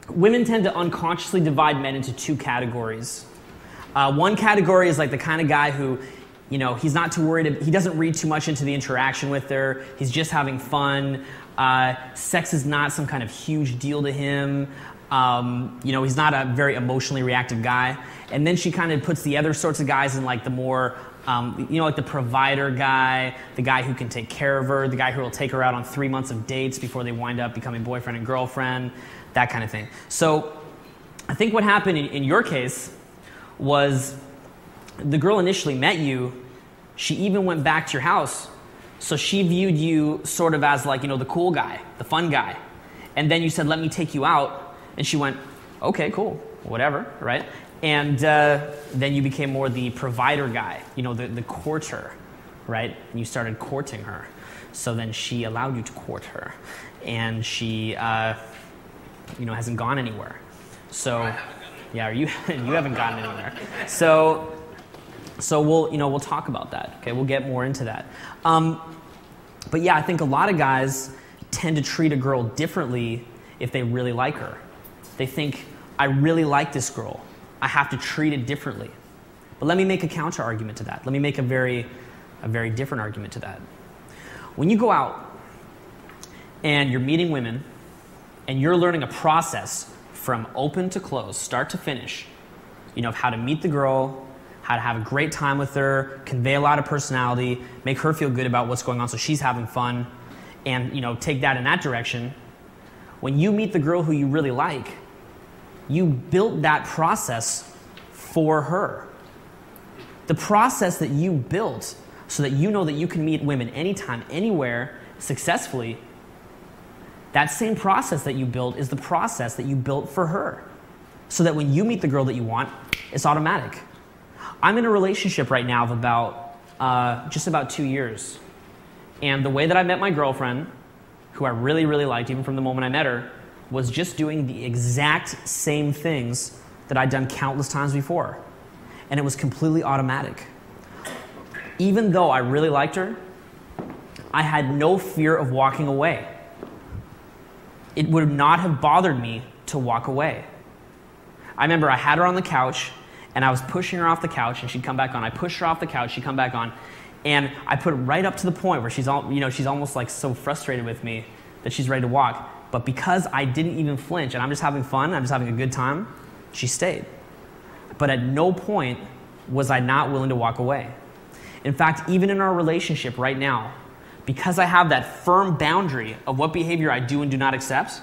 women tend to unconsciously divide men into two categories. One category is like the kind of guy who, he's not too worried. He doesn't read too much into the interaction with her. He's just having fun. Sex is not some kind of huge deal to him. He's not a very emotionally reactive guy. And then she kind of puts the other sorts of guys in like the more, like the provider guy, the guy who can take care of her, the guy who will take her out on 3 months of dates before they wind up becoming boyfriend and girlfriend, that kind of thing. So I think what happened in your case was the girl initially met you. She even went back to your house. So she viewed you sort of as like, the cool guy, the fun guy. And then you said, let me take you out. And she went, okay, cool, whatever, right? And then you became more the provider guy, the courter, right? And you started courting her. So then she allowed you to court her. And she, hasn't gone anywhere. So, yeah, you haven't gotten anywhere. So we'll talk about that, okay? We'll get more into that. But yeah, I think a lot of guys tend to treat a girl differently if they really like her. They think, I really like this girl. I have to treat it differently. But let me make a counter argument to that. Let me make a very different argument to that. When you go out and you're meeting women and you're learning a process from open to close, start to finish, of how to meet the girl, how to have a great time with her, convey a lot of personality, make her feel good about what's going on so she's having fun, and take that in that direction. When you meet the girl who you really like, you built that process for her. The process that you built so that you know that you can meet women anytime, anywhere, successfully, that same process that you built is the process that you built for her. So that when you meet the girl that you want, it's automatic. I'm in a relationship right now of just about 2 years. And the way that I met my girlfriend, who I really, really liked, even from the moment I met her, was just doing the exact same things that I'd done countless times before. And it was completely automatic. Even though I really liked her, I had no fear of walking away. It would not have bothered me to walk away. I remember I had her on the couch, and I was pushing her off the couch, and she'd come back on. I pushed her off the couch, she'd come back on, and I put it right up to the point where she's almost like so frustrated with me that she's ready to walk. But because I didn't even flinch, and I'm just having fun, I'm just having a good time, she stayed. But at no point was I not willing to walk away. In fact, even in our relationship right now, because I have that firm boundary of what behavior I do and do not accept,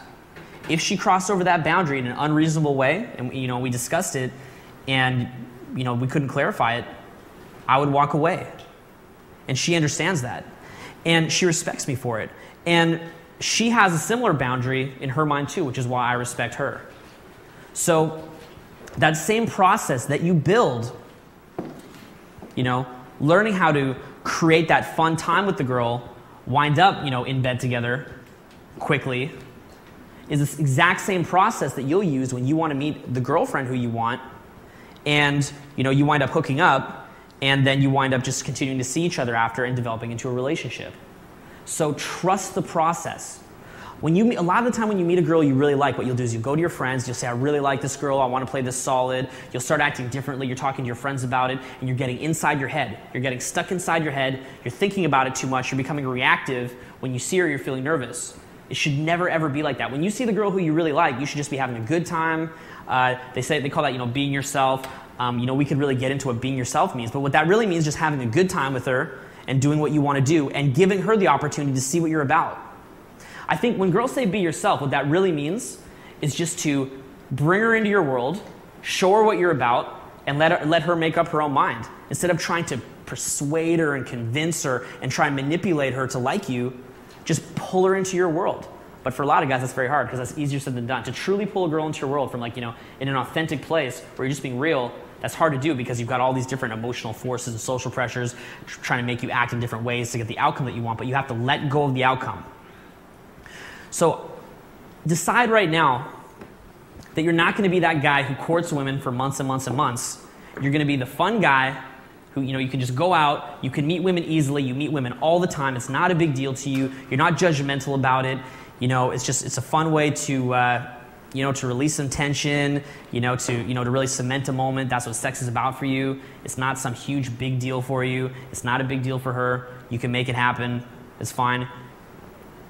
if she crossed over that boundary in an unreasonable way, and we discussed it, and we couldn't clarify it, I would walk away. And she understands that. And she respects me for it. And she has a similar boundary in her mind too, which is why I respect her. So that same process that you build, learning how to create that fun time with the girl, wind up, in bed together quickly, is this exact same process that you'll use when you want to meet the girlfriend who you want, and you wind up hooking up, and then you wind up just continuing to see each other after and developing into a relationship. So trust the process. A lot of the time when you meet a girl you really like, what you'll do is you'll go to your friends, you'll say, I really like this girl, I want to play this solid. You'll start acting differently, you're talking to your friends about it, and you're getting inside your head. You're getting stuck inside your head, you're thinking about it too much, you're becoming reactive. When you see her, you're feeling nervous. It should never, ever be like that. When you see the girl who you really like, you should just be having a good time. They call that, being yourself. We could really get into what being yourself means, but what that really means is just having a good time with her and doing what you want to do and giving her the opportunity to see what you're about. I think when girls say be yourself, what that really means is just to bring her into your world, show her what you're about, and let her make up her own mind. Instead of trying to persuade her and convince her and try and manipulate her to like you, just pull her into your world. But for a lot of guys, that's very hard because that's easier said than done. To truly pull a girl into your world from in an authentic place where you're just being real, that's hard to do because you've got all these different emotional forces and social pressures trying to make you act in different ways to get the outcome that you want, but you have to let go of the outcome. So decide right now that you're not going to be that guy who courts women for months and months and months. You're going to be the fun guy who, you can just go out, you can meet women easily, you meet women all the time, it's not a big deal to you, you're not judgmental about it, it's a fun way to to release some tension, to really cement a moment. That's what sex is about for you. It's not some huge big deal for you. It's not a big deal for her. You can make it happen. It's fine.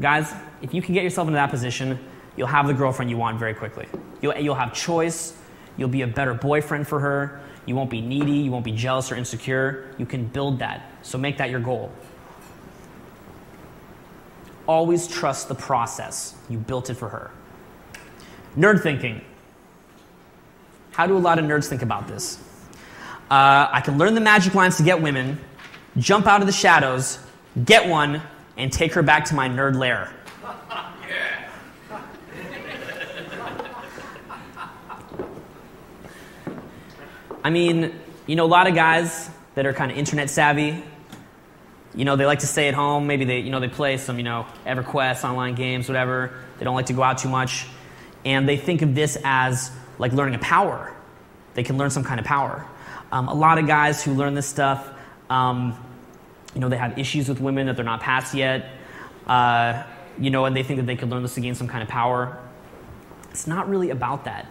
Guys, if you can get yourself into that position, you'll have the girlfriend you want very quickly. You'll have choice. You'll be a better boyfriend for her. You won't be needy. You won't be jealous or insecure. You can build that. So make that your goal. Always trust the process. You built it for her. Nerd thinking. How do a lot of nerds think about this? I can learn the magic lines to get women, jump out of the shadows, get one, and take her back to my nerd lair. I mean, a lot of guys that are kind of internet savvy, they like to stay at home. Maybe they play some, EverQuest, online games, whatever. They don't like to go out too much. And they think of this as like learning a power. They can learn some kind of power. A lot of guys who learn this stuff, they have issues with women that they're not past yet, and they think that they could learn this to gain some kind of power. It's not really about that.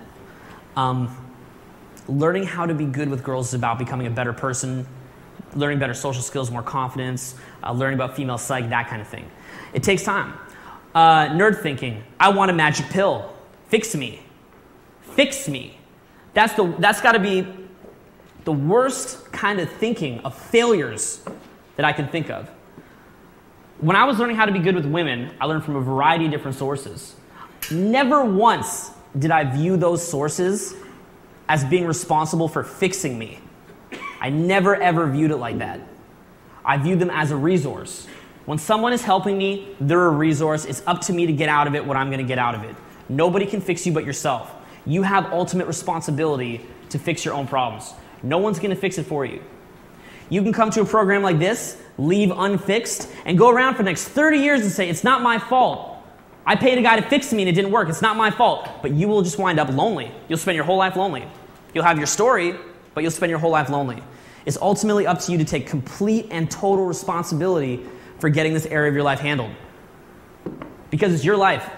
Learning how to be good with girls is about becoming a better person, learning better social skills, more confidence, learning about female psych, that kind of thing. It takes time. Nerd thinking. I want a magic pill. Fix me. Fix me. That's got to be the worst kind of thinking of failures that I can think of. When I was learning how to be good with women, I learned from a variety of different sources. Never once did I view those sources as being responsible for fixing me. I never ever viewed it like that. I viewed them as a resource. When someone is helping me, they're a resource. It's up to me to get out of it what I'm going to get out of it. Nobody can fix you but yourself. You have ultimate responsibility to fix your own problems. No one's going to fix it for you. You can come to a program like this, leave unfixed, and go around for the next 30 years and say, it's not my fault. I paid a guy to fix me and it didn't work. It's not my fault. But you will just wind up lonely. You'll spend your whole life lonely. You'll have your story, but you'll spend your whole life lonely. It's ultimately up to you to take complete and total responsibility for getting this area of your life handled. Because it's your life.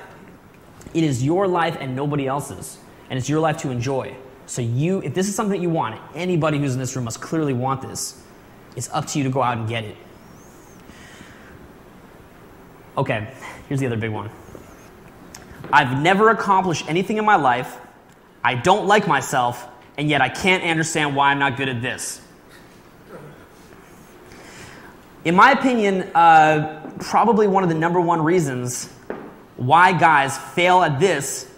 It is your life and nobody else's. And it's your life to enjoy. So if this is something that you want, anybody who's in this room must clearly want this. It's up to you to go out and get it. Okay, here's the other big one. I've never accomplished anything in my life. I don't like myself, and yet I can't understand why I'm not good at this. In my opinion, probably one of the number one reasons why guys fail at this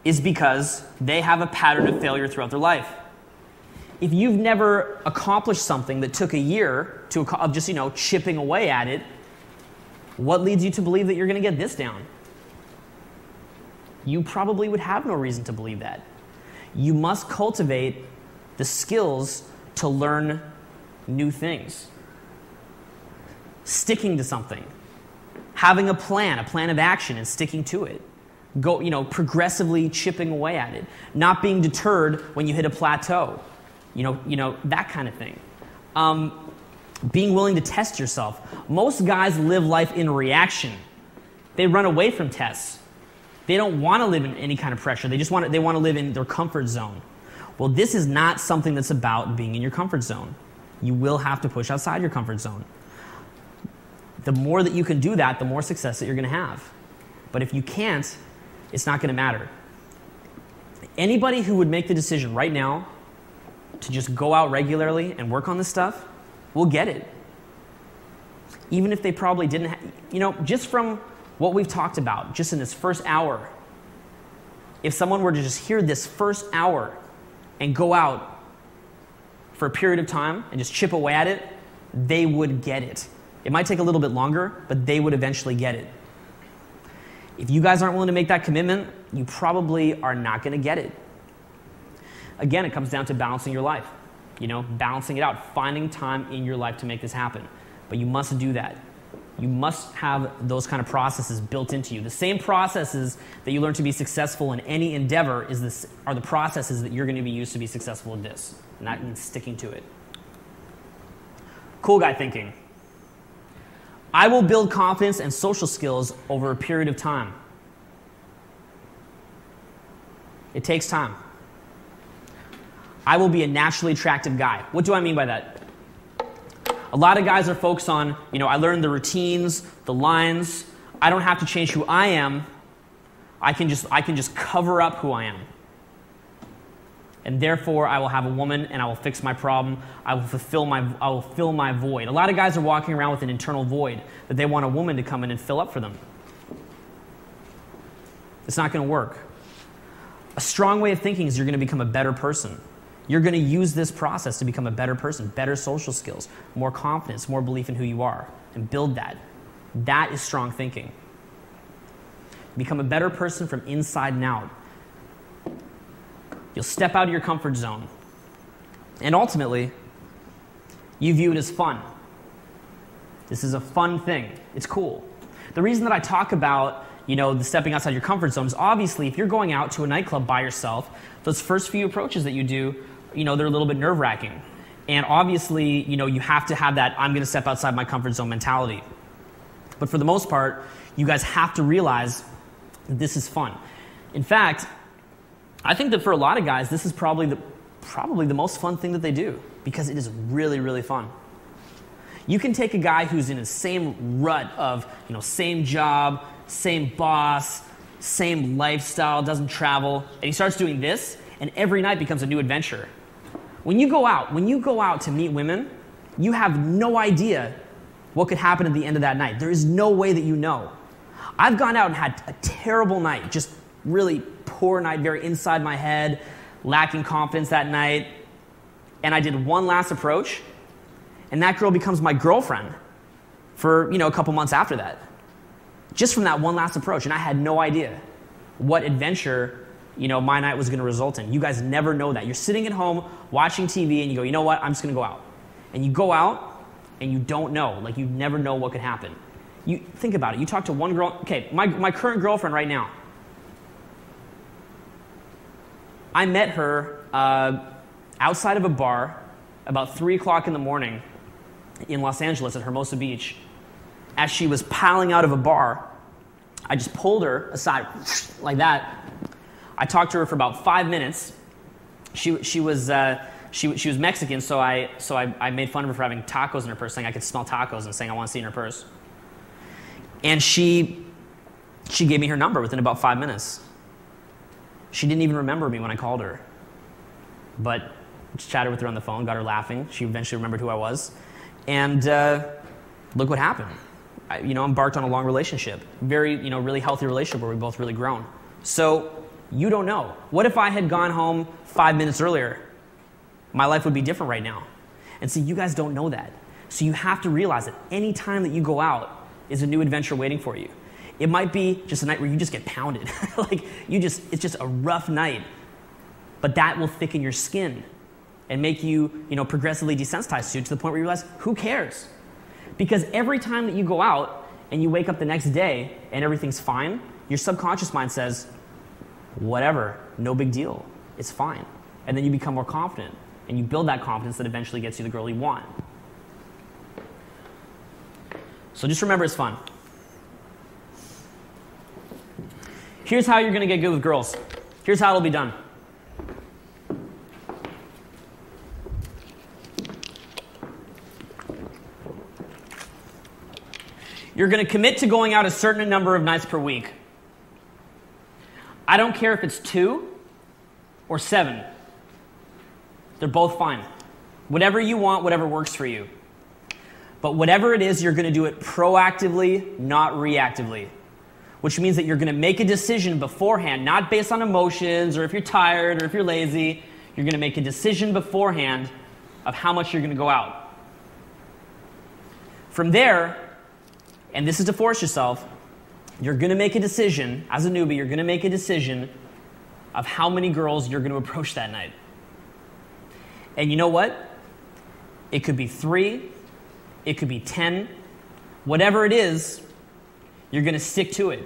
is because they have a pattern of failure throughout their life. If you've never accomplished something that took a year of just, chipping away at it, what leads you to believe that you're going to get this down? You probably would have no reason to believe that. You must cultivate the skills to learn new things. Sticking to something. Having a plan of action and sticking to it. Progressively chipping away at it. Not being deterred when you hit a plateau. That kind of thing. Being willing to test yourself. Most guys live life in reaction. They run away from tests. They don't want to live in any kind of pressure. They want to live in their comfort zone. Well, this is not something that's about being in your comfort zone. You will have to push outside your comfort zone. The more that you can do that, the more success that you're going to have. But if you can't, it's not going to matter. Anybody who would make the decision right now to just go out regularly and work on this stuff will get it. Even if they probably didn't, just from what we've talked about, just in this first hour, if someone were to just hear this first hour and go out for a period of time and just chip away at it, they would get it. It might take a little bit longer, but they would eventually get it. If you guys aren't willing to make that commitment, you probably are not going to get it. Again, it comes down to balancing your life. Balancing it out, finding time in your life to make this happen. But you must do that. You must have those kind of processes built into you. The same processes that you learn to be successful in any endeavor are the processes that you're going to be used to be successful in this, not in sticking to it. Cool guy thinking. I will build confidence and social skills over a period of time. It takes time. I will be a naturally attractive guy. What do I mean by that? A lot of guys are focused on, I learned the routines, the lines. I don't have to change who I am. I can just cover up who I am. And therefore, I will have a woman and I will fix my problem. I will fill my void. A lot of guys are walking around with an internal void that they want a woman to come in and fill up for them. It's not going to work. A strong way of thinking is you're going to become a better person. You're going to use this process to become a better person, better social skills, more confidence, more belief in who you are, and build that. That is strong thinking. Become a better person from inside and out. You'll step out of your comfort zone. And ultimately, you view it as fun. This is a fun thing. It's cool. The reason that I talk about, the stepping outside your comfort zone is obviously if you're going out to a nightclub by yourself, those first few approaches that you do, they're a little bit nerve-wracking. And obviously, you have to have that I'm going to step outside my comfort zone mentality. But for the most part, you guys have to realize that this is fun. In fact, I think that for a lot of guys, this is probably the most fun thing that they do because it is really, really fun. You can take a guy who's in the same rut of, same job, same boss, same lifestyle, doesn't travel, and he starts doing this, and every night becomes a new adventure. When you go out to meet women, you have no idea what could happen at the end of that night. There is no way that you know. I've gone out and had a terrible night, just really poor night, very inside my head, lacking confidence that night, and I did one last approach, and that girl becomes my girlfriend for, a couple months after that. Just from that one last approach, and I had no idea what adventure, my night was going to result in. You guys never know that. You're sitting at home watching TV, and you go, you know what, I'm just going to go out. And you go out, and you don't know. Like, you never know what could happen. You think about it. You talk to one girl. Okay, my current girlfriend right now, I met her outside of a bar about 3 o'clock in the morning in Los Angeles at Hermosa Beach. As she was piling out of a bar, I just pulled her aside like that. I talked to her for about 5 minutes. She was Mexican, so I made fun of her for having tacos in her purse, saying I could smell tacos and saying I want to see in her purse. And she gave me her number within about 5 minutes. She didn't even remember me when I called her. But just chatted with her on the phone, got her laughing. She eventually remembered who I was. And look what happened. I embarked on a long relationship. Very, really healthy relationship where we both really grown. So you don't know. What if I had gone home 5 minutes earlier? My life would be different right now. And see, you guys don't know that. So you have to realize that any time that you go out is a new adventure waiting for you. It might be just a night where you just get pounded. It's just a rough night. But that will thicken your skin and make you, progressively desensitized to the point where you realize, who cares? Because every time that you go out and you wake up the next day and everything's fine, your subconscious mind says, whatever, no big deal, it's fine. And then you become more confident, and you build that confidence that eventually gets you the girl you want. So just remember it's fun. Here's how you're going to get good with girls. Here's how it'll be done. You're going to commit to going out a certain number of nights per week. I don't care if it's 2 or 7. They're both fine. Whatever you want, whatever works for you. But whatever it is, you're going to do it proactively, not reactively. Which means that you're going to make a decision beforehand, not based on emotions or if you're tired or if you're lazy. You're going to make a decision beforehand of how much you're going to go out. From there, and this is to force yourself, you're going to make a decision, as a newbie, you're going to make a decision of how many girls you're going to approach that night. And you know what? It could be 3, it could be 10, whatever it is, you're going to stick to it.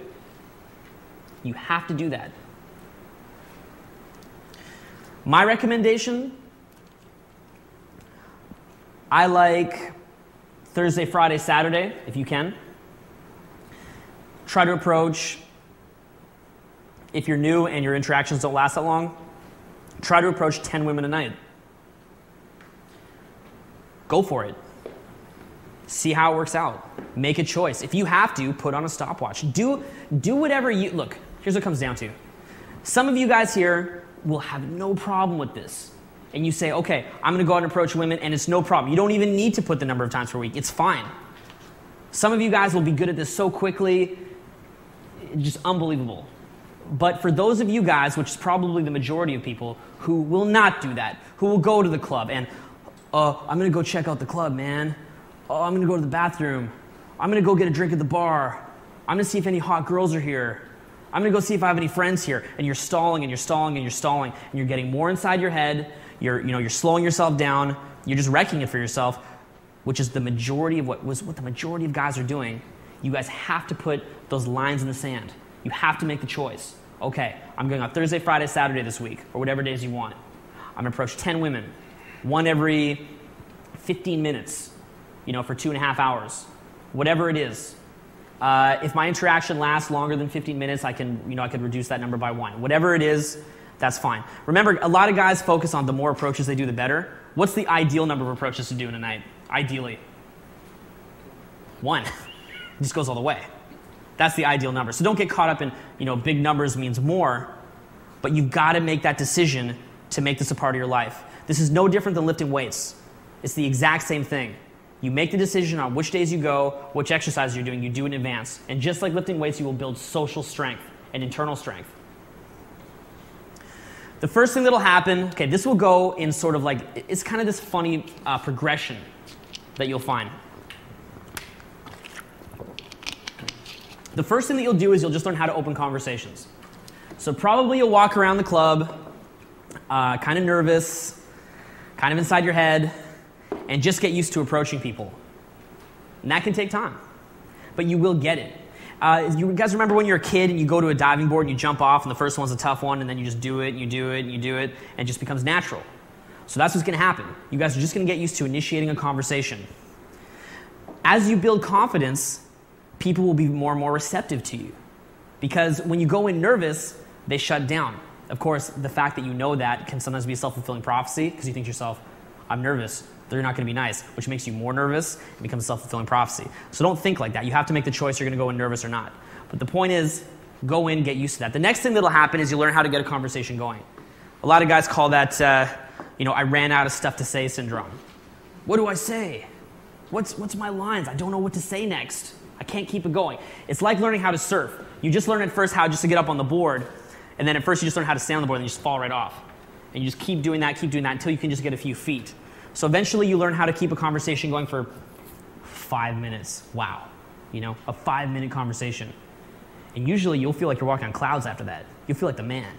You have to do that. My recommendation, I like Thursday, Friday, Saturday, if you can. Try to approach if you're new and your interactions don't last that long, try to approach 10 women a night. Go for it. See how it works out. Make a choice. If you have to, put on a stopwatch. Do whatever you... Look, here's what it comes down to. Some of you guys here will have no problem with this. And you say, okay, I'm going to go out and approach women, and it's no problem. You don't even need to put the number of times per week. It's fine. Some of you guys will be good at this so quickly, just unbelievable. But for those of you guys, which is probably the majority of people, who will not do that, who will go to the club and, I'm going to go check out the club, man. Oh, I'm going to go to the bathroom. I'm going to go get a drink at the bar. I'm going to see if any hot girls are here. I'm going to go see if I have any friends here. And you're stalling and you're stalling and you're stalling. And you're getting more inside your head. You're slowing yourself down. You're just wrecking it for yourself, which is the majority of what the majority of guys are doing. You guys have to put those lines in the sand. You have to make the choice. Okay, I'm going on Thursday, Friday, Saturday this week, or whatever days you want. I'm going to approach 10 women, one every 15 minutes, for 2.5 hours, whatever it is. If my interaction lasts longer than 15 minutes, I can reduce that number by 1. Whatever it is, that's fine. Remember, a lot of guys focus on the more approaches they do, the better. What's the ideal number of approaches to do in a night? Ideally, 1. It just goes all the way. That's the ideal number. So don't get caught up in, big numbers means more, but you've got to make that decision to make this a part of your life. This is no different than lifting weights. It's the exact same thing. You make the decision on which days you go, which exercises you're doing, you do in advance. And just like lifting weights, you will build social strength and internal strength. The first thing that'll happen, okay, this will go in sort of like, it's kind of this funny progression that you'll find. The first thing that you'll do is you'll just learn how to open conversations. So probably you'll walk around the club, kind of nervous, kind of inside your head, and just get used to approaching people. And that can take time, but you will get it. You guys remember when you're a kid and you go to a diving board and you jump off and the first one's a tough one and then you just do it and you do it and you do it and it just becomes natural. So that's what's going to happen. You guys are just going to get used to initiating a conversation. As you build confidence, people will be more and more receptive to you. Because when you go in nervous, they shut down. Of course, the fact that you know that can sometimes be a self-fulfilling prophecy because you think to yourself, I'm nervous. They're not going to be nice, which makes you more nervous and becomes a self-fulfilling prophecy. So don't think like that. You have to make the choice you're going to go in nervous or not. But the point is, go in, get used to that. The next thing that'll happen is you learn how to get a conversation going. A lot of guys call that, I ran out of stuff to say syndrome. What do I say? What's my lines? I don't know what to say next. I can't keep it going. It's like learning how to surf. You just learn at first how just to get up on the board, and then at first you just learn how to stay on the board and you just fall right off. And you just keep doing that until you can just get a few feet. So eventually you learn how to keep a conversation going for 5 minutes. Wow. A 5-minute conversation. And usually you'll feel like you're walking on clouds after that. You'll feel like the man.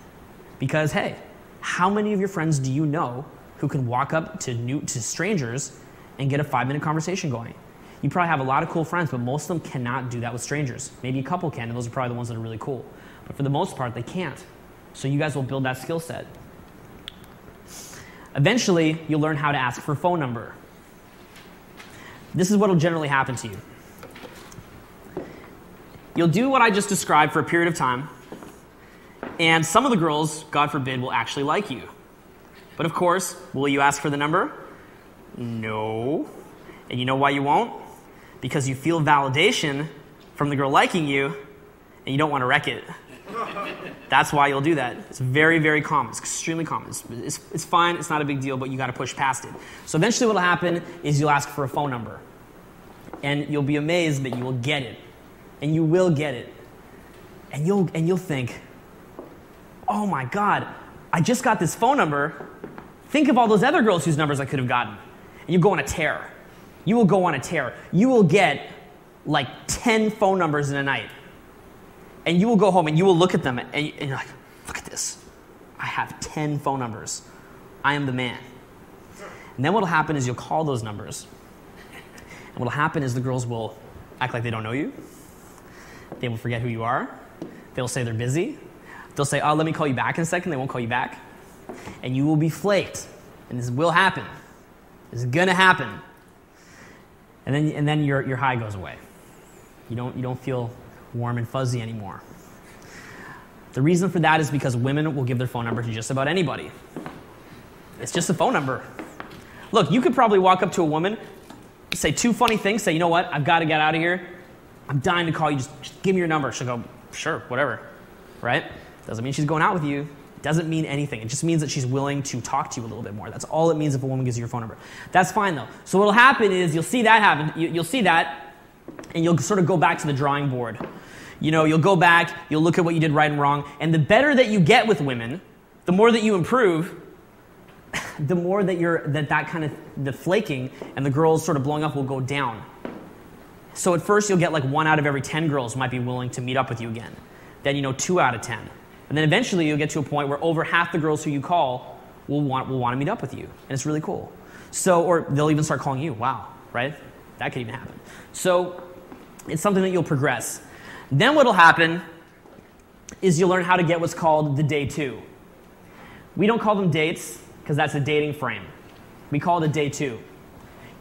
Because, hey, how many of your friends do you know who can walk up to strangers and get a 5-minute conversation going? You probably have a lot of cool friends, but most of them cannot do that with strangers. Maybe a couple can, and those are probably the ones that are really cool. But for the most part, they can't. So you guys will build that skill set. Eventually, you'll learn how to ask for a phone number. This is what will generally happen to you. You'll do what I just described for a period of time, and some of the girls, God forbid, will actually like you. But of course, will you ask for the number? No. And you know why you won't? Because you feel validation from the girl liking you, and you don't want to wreck it. That's why you'll do that. It's very, very common. It's extremely common. It's fine. It's not a big deal, but you got to push past it. So eventually what will happen is you'll ask for a phone number. And you'll be amazed that you will get it. And you will get it. And you'll think, oh my God, I just got this phone number. Think of all those other girls whose numbers I could have gotten. And you go on a tear. You will go on a tear. You will get like 10 phone numbers in a night. And you will go home and you will look at them and you're like, look at this. I have 10 phone numbers. I am the man. And then what will happen is you'll call those numbers. And what will happen is the girls will act like they don't know you. They will forget who you are. They'll say they're busy. They'll say, oh, let me call you back in a second. They won't call you back. And you will be flaked. And this will happen. It's going to happen. And then your high goes away. You don't feel warm and fuzzy anymore. The reason for that is because women will give their phone number to just about anybody. It's just a phone number. Look, you could probably walk up to a woman, say 2 funny things, say, you know what, I've got to get out of here. I'm dying to call you, just give me your number. She'll go, sure, whatever, right? Doesn't mean she's going out with you. Doesn't mean anything. It just means that she's willing to talk to you a little bit more. That's all it means if a woman gives you your phone number. That's fine though. So what'll happen is you'll see that happen. You'll see that, and you'll sort of go back to the drawing board. You know, you'll go back, you'll look at what you did right and wrong, and the better that you get with women, the more that you improve, the more that that kind of, the flaking and the girls sort of blowing up will go down. So at first you'll get like 1 out of every 10 girls might be willing to meet up with you again. Then, you know, 2 out of 10. And then eventually you'll get to a point where over half the girls who you call will want to meet up with you. And it's really cool. So, or they'll even start calling you. Wow, right? That could even happen. So it's something that you'll progress. Then what'll happen is you'll learn how to get what's called the day 2. We don't call them dates because that's a dating frame. We call it a day 2.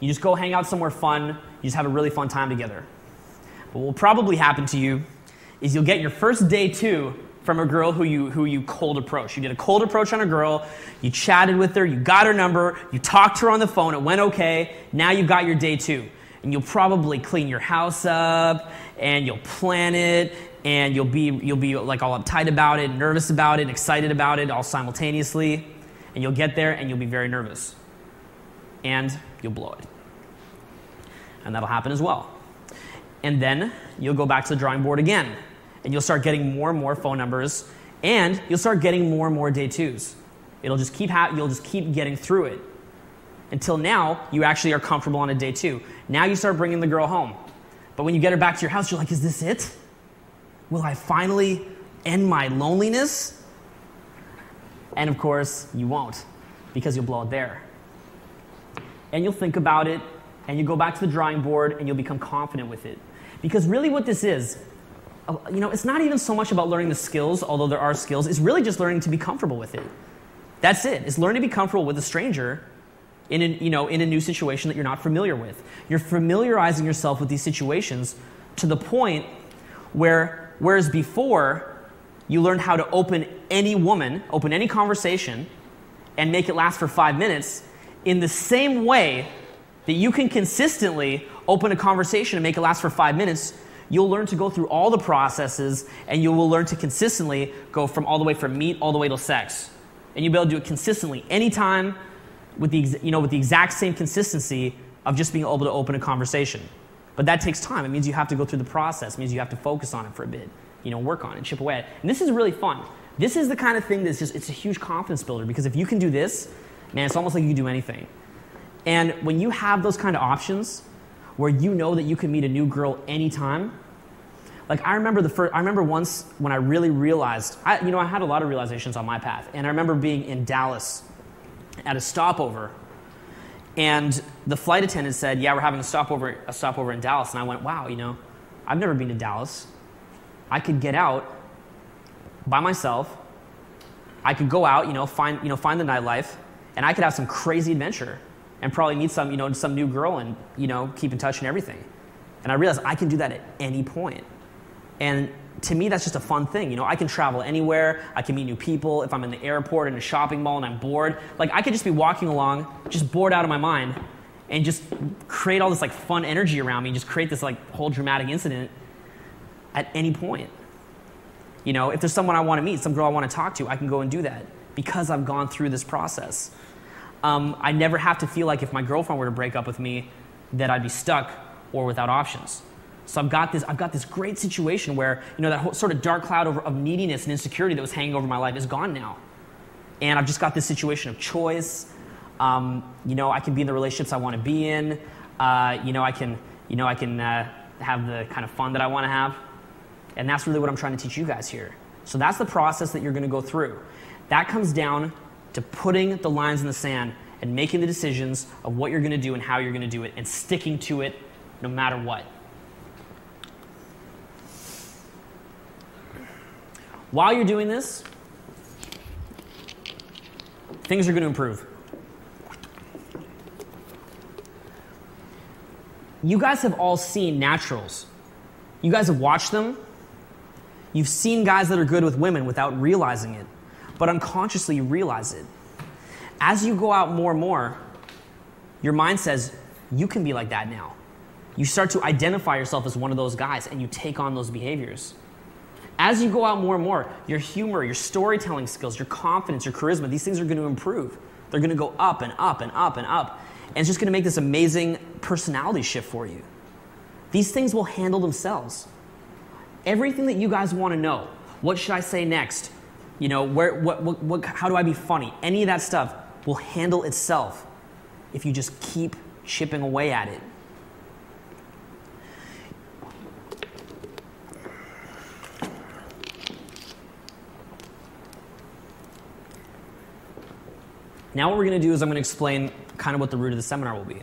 You just go hang out somewhere fun. You just have a really fun time together. But what will probably happen to you is you'll get your first day 2 from a girl who you cold approach. You did a cold approach on a girl, you chatted with her, you got her number, you talked to her on the phone, it went okay, now you've got your day 2. And you'll probably clean your house up, and you'll plan it, and you'll be like all uptight about it, nervous about it, excited about it, all simultaneously. And you'll get there and you'll be very nervous. And you'll blow it. And that'll happen as well. And then you'll go back to the drawing board again. And you'll start getting more and more phone numbers, and you'll start getting more and more day 2s. You'll just keep getting through it until now you actually are comfortable on a day 2. Now you start bringing the girl home. But when you get her back to your house, you're like, is this it? Will I finally end my loneliness? And of course, you won't, because you'll blow it there. And you'll think about it, and you go back to the drawing board, and you'll become confident with it. Because really what this is, you know, it's not even so much about learning the skills, although there are skills. It's really just learning to be comfortable with it. That's it. It's learning to be comfortable with a stranger in a new situation that you're not familiar with. You're familiarizing yourself with these situations to the point where, whereas before, you learned how to open any woman, open any conversation, and make it last for 5 minutes, in the same way that you can consistently open a conversation and make it last for 5 minutes, you'll learn to go through all the processes, and you will learn to consistently go from all the way from meet all the way to sex. And you'll be able to do it consistently, anytime, with the exact same consistency of just being able to open a conversation. But that takes time. It means you have to go through the process. It means you have to focus on it for a bit, work on it, chip away at it. And this is really fun. This is the kind of thing that's it's a huge confidence builder, because if you can do this, man, it's almost like you can do anything. And when you have those kind of options, where you know that you can meet a new girl anytime. Like I remember once when I really realized, I had a lot of realizations on my path, and I remember being in Dallas at a stopover, and the flight attendant said, yeah, we're having a stopover in Dallas, and I went, wow, I've never been to Dallas. I could get out by myself, I could go out, find the nightlife, and I could have some crazy adventure. And probably meet some new girl and, keep in touch and everything. And I realized I can do that at any point. And to me, that's just a fun thing. I can travel anywhere. I can meet new people. If I'm in the airport, in a shopping mall, and I'm bored, like I could just be walking along, just bored out of my mind, and just create all this like fun energy around me, and just create this like whole dramatic incident at any point. If there's someone I want to meet, some girl I want to talk to, I can go and do that because I've gone through this process. I never have to feel like if my girlfriend were to break up with me that I'd be stuck or without options. So I've got this great situation where that whole sort of dark cloud of neediness and insecurity that was hanging over my life is gone now, and I've just got this situation of choice. I can be in the relationships I want to be in. I can have the kind of fun that I want to have, and that's really what I'm trying to teach you guys here. So that's the process that you're going to go through. That comes down to putting the lines in the sand and making the decisions of what you're going to do and how you're going to do it, and sticking to it no matter what. While you're doing this, things are going to improve. You guys have all seen naturals. You guys have watched them. You've seen guys that are good with women without realizing it, but unconsciously you realize it. As you go out more and more, your mind says, you can be like that now. You start to identify yourself as one of those guys, and you take on those behaviors. As you go out more and more, your humor, your storytelling skills, your confidence, your charisma, these things are going to improve. They're going to go up and up and up and up. And it's just going to make this amazing personality shift for you. These things will handle themselves. Everything that you guys want to know, what should I say next? You know, how do I be funny? Any of that stuff will handle itself if you just keep chipping away at it. Now what we're going to do is I'm going to explain kind of what the root of the seminar will be.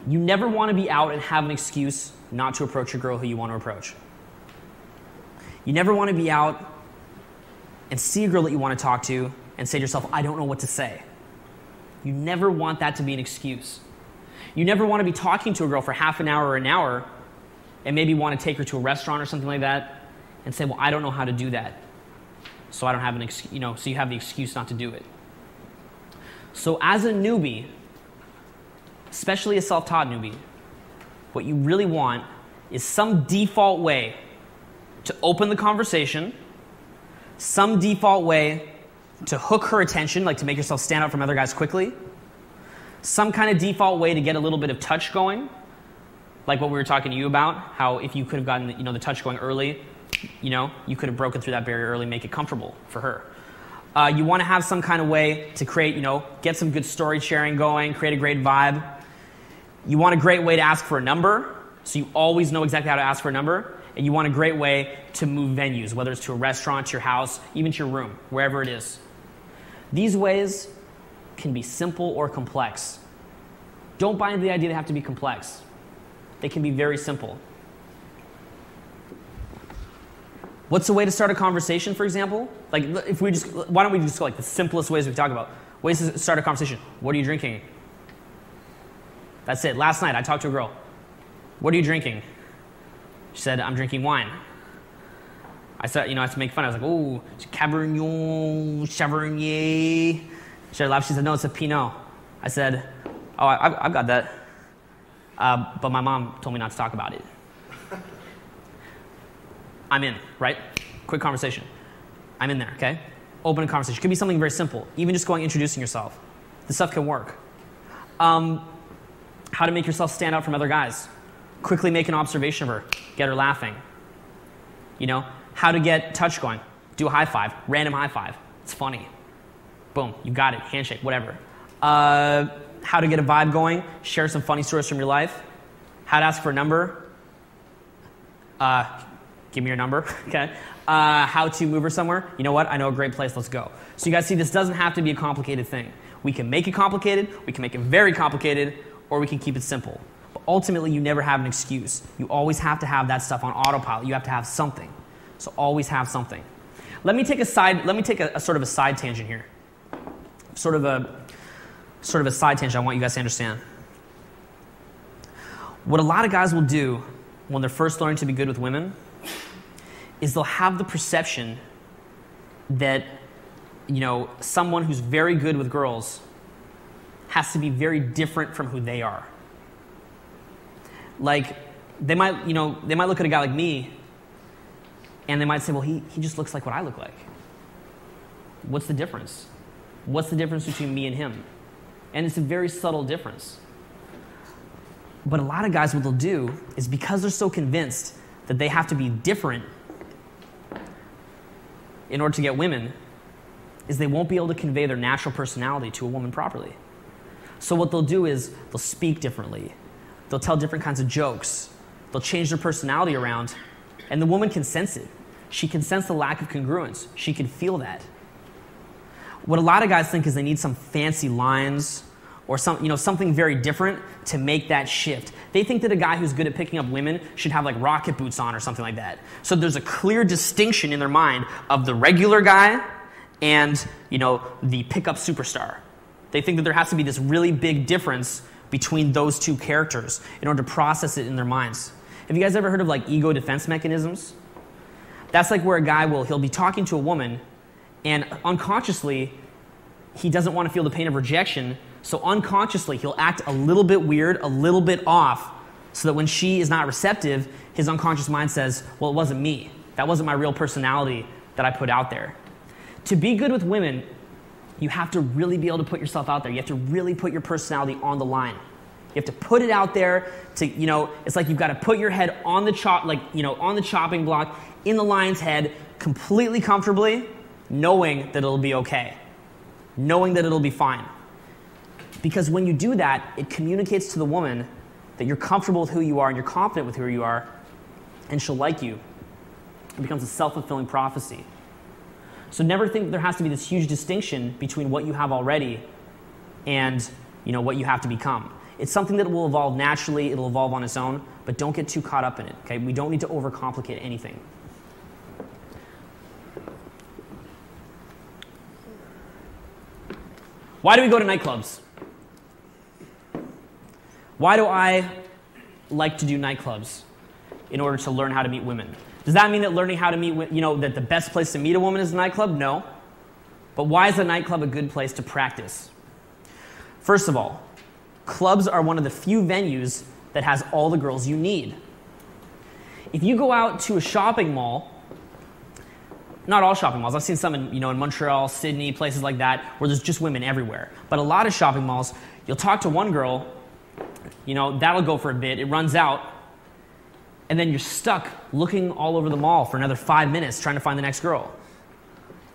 You never want to be out and have an excuse not to approach a girl who you want to approach. You never want to be out and see a girl that you want to talk to and say to yourself, I don't know what to say. You never want that to be an excuse. You never want to be talking to a girl for half an hour or an hour and maybe want to take her to a restaurant or something like that and say, well, I don't know how to do that. So I don't have an excuse, so you have the excuse not to do it. So as a newbie, especially a self-taught newbie, what you really want is some default way to open the conversation, some default way to hook her attention, like to make yourself stand out from other guys quickly, some kind of default way to get a little bit of touch going, like what we were talking to you about, how if you could have gotten the touch going early, you could have broken through that barrier early, make it comfortable for her. You want to have some kind of way to create, get some good story sharing going, create a great vibe. You want a great way to ask for a number, so you always know exactly how to ask for a number. And you want a great way to move venues, whether it's to a restaurant, to your house, even to your room, wherever it is. These ways can be simple or complex. Don't buy into the idea they have to be complex. They can be very simple. What's a way to start a conversation, for example? Like, why don't we just go like the simplest ways we talk about? Ways to start a conversation. What are you drinking? That's it. Last night, I talked to a girl. What are you drinking? She said, I'm drinking wine. I said, I had to make fun. I was like, oh, Cabernet, Chardonnay. She laughed. She said, no, it's a Pinot. I said, oh, I've got that. But my mom told me not to talk about it. I'm in, right? Quick conversation. I'm in there, okay? Open a conversation. It could be something very simple. Even just introducing yourself. This stuff can work. How to make yourself stand out from other guys. Quickly make an observation of her. Get her laughing. How to get touch going. Do a high five. Random high five. It's funny. Boom. You got it. Handshake. Whatever. How to get a vibe going. Share some funny stories from your life. How to ask for a number. Give me your number, okay? How to move her somewhere. You know what? I know a great place. Let's go. So you guys see, this doesn't have to be a complicated thing. We can make it complicated, we can make it very complicated, or we can keep it simple. But ultimately, you never have an excuse. You always have to have that stuff on autopilot. You have to have something. So always have something. Let me take a sort of a side tangent here. Sort of a side tangent I want you guys to understand. What a lot of guys will do when they're first learning to be good with women is they'll have the perception that, someone who's very good with girls has to be very different from who they are. Like, they might look at a guy like me and they might say, well, he just looks like what I look like. What's the difference? What's the difference between me and him? And it's a very subtle difference. But a lot of guys, what they'll do is because they're so convinced that they have to be different in order to get women, is they won't be able to convey their natural personality to a woman properly. So what they'll do is they'll speak differently. They'll tell different kinds of jokes. They'll change their personality around, and the woman can sense it. She can sense the lack of congruence. She can feel that. What a lot of guys think is they need some fancy lines or something very different to make that shift. They think that a guy who's good at picking up women should have like rocket boots on or something like that. So there's a clear distinction in their mind of the regular guy and, the pickup superstar. They think that there has to be this really big difference between those two characters in order to process it in their minds. Have you guys ever heard of like ego defense mechanisms? That's like where a guy he'll be talking to a woman, and unconsciously, he doesn't want to feel the pain of rejection, so unconsciously he'll act a little bit weird, a little bit off, so that when she is not receptive, his unconscious mind says, well, it wasn't me. That wasn't my real personality that I put out there. To be good with women, you have to really be able to put yourself out there. You have to really put your personality on the line. You have to put it out there to, it's like you've got to put your head on the on the chopping block, in the lion's head, completely comfortably, knowing that it'll be okay. Knowing that it'll be fine. Because when you do that, it communicates to the woman that you're comfortable with who you are and you're confident with who you are, and she'll like you. It becomes a self-fulfilling prophecy. So never think that there has to be this huge distinction between what you have already and what you have to become. It's something that will evolve naturally, it'll evolve on its own, but don't get too caught up in it, okay? We don't need to overcomplicate anything. Why do we go to nightclubs? Why do I like to do nightclubs in order to learn how to meet women? Does that mean that learning how to meet, that the best place to meet a woman is a nightclub? No. But why is a nightclub a good place to practice? First of all, clubs are one of the few venues that has all the girls you need. If you go out to a shopping mall, not all shopping malls, I've seen some in Montreal, Sydney, places like that, where there's just women everywhere. But a lot of shopping malls, you'll talk to one girl, that'll go for a bit, it runs out, and then you're stuck looking all over the mall for another 5 minutes trying to find the next girl.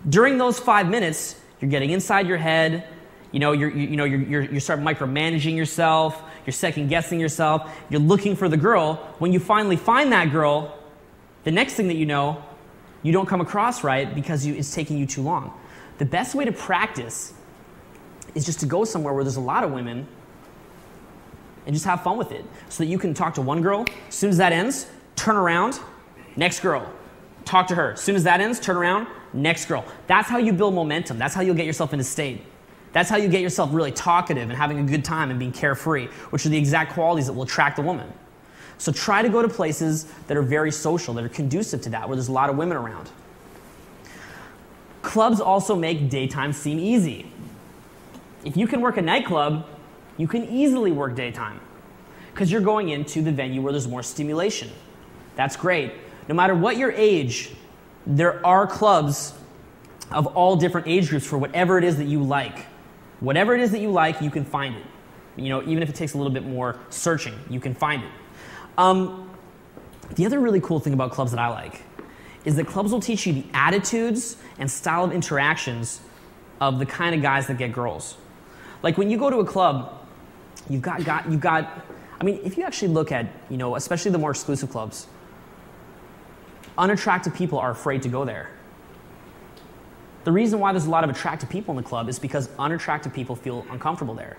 During those 5 minutes, you're getting inside your head, you start micromanaging yourself, you're second guessing yourself, you're looking for the girl. When you finally find that girl, the next thing that you know, you don't come across right because it's taking you too long. The best way to practice is just to go somewhere where there's a lot of women and just have fun with it, so that you can talk to one girl. As soon as that ends, turn around, next girl. Talk to her. As soon as that ends, turn around, next girl. That's how you build momentum. That's how you'll get yourself into state. That's how you get yourself really talkative and having a good time and being carefree, which are the exact qualities that will attract a woman. So try to go to places that are very social, that are conducive to that, where there's a lot of women around. Clubs also make daytime seem easy. If you can work a nightclub, you can easily work daytime because you're going into the venue where there's more stimulation. That's great. No matter what your age, there are clubs of all different age groups for whatever it is that you like. Whatever it is that you like, you can find it. Even if it takes a little bit more searching, you can find it. The other really cool thing about clubs that I like is that clubs will teach you the attitudes and style of interactions of the kind of guys that get girls. Like when you go to a club, you've got, if you actually look at, especially the more exclusive clubs, unattractive people are afraid to go there. The reason why there's a lot of attractive people in the club is because unattractive people feel uncomfortable there.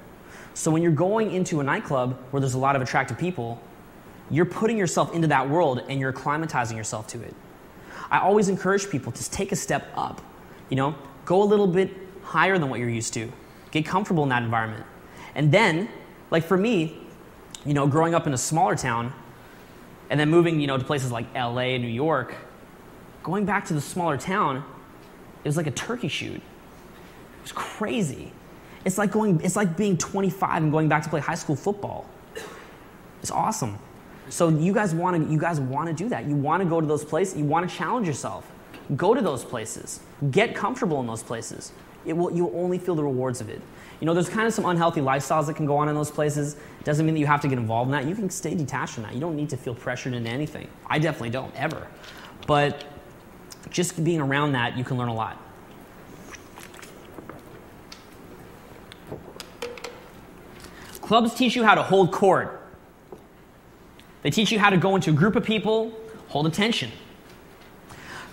So when you're going into a nightclub where there's a lot of attractive people, you're putting yourself into that world and you're acclimatizing yourself to it. I always encourage people to take a step up, go a little bit higher than what you're used to. Get comfortable in that environment. And then, like for me, growing up in a smaller town and then moving, to places like LA, New York, going back to the smaller town, it was like a turkey shoot. It was crazy. It's like being 25 and going back to play high school football. It's awesome. So you guys want to do that. You want to go to those places. You want to challenge yourself. Go to those places. Get comfortable in those places. You'll only feel the rewards of it. There's kind of some unhealthy lifestyles that can go on in those places. Doesn't mean that you have to get involved in that. You can stay detached from that. You don't need to feel pressured into anything. I definitely don't, ever. But just being around that, you can learn a lot. Clubs teach you how to hold court. They teach you how to go into a group of people, hold attention.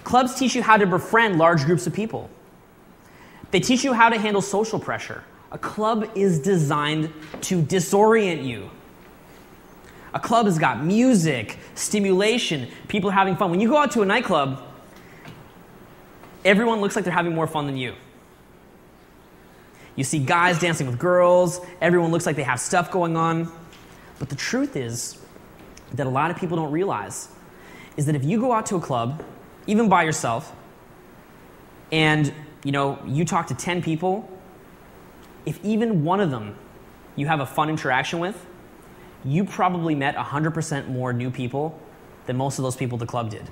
Clubs teach you how to befriend large groups of people. They teach you how to handle social pressure. A club is designed to disorient you. A club has got music, stimulation, people are having fun. When you go out to a nightclub, everyone looks like they're having more fun than you. You see guys dancing with girls, everyone looks like they have stuff going on. But the truth is, that a lot of people don't realize is that if you go out to a club, even by yourself, and you talk to 10 people, if even one of them you have a fun interaction with, you probably met 100% more new people than most of those people at the club did.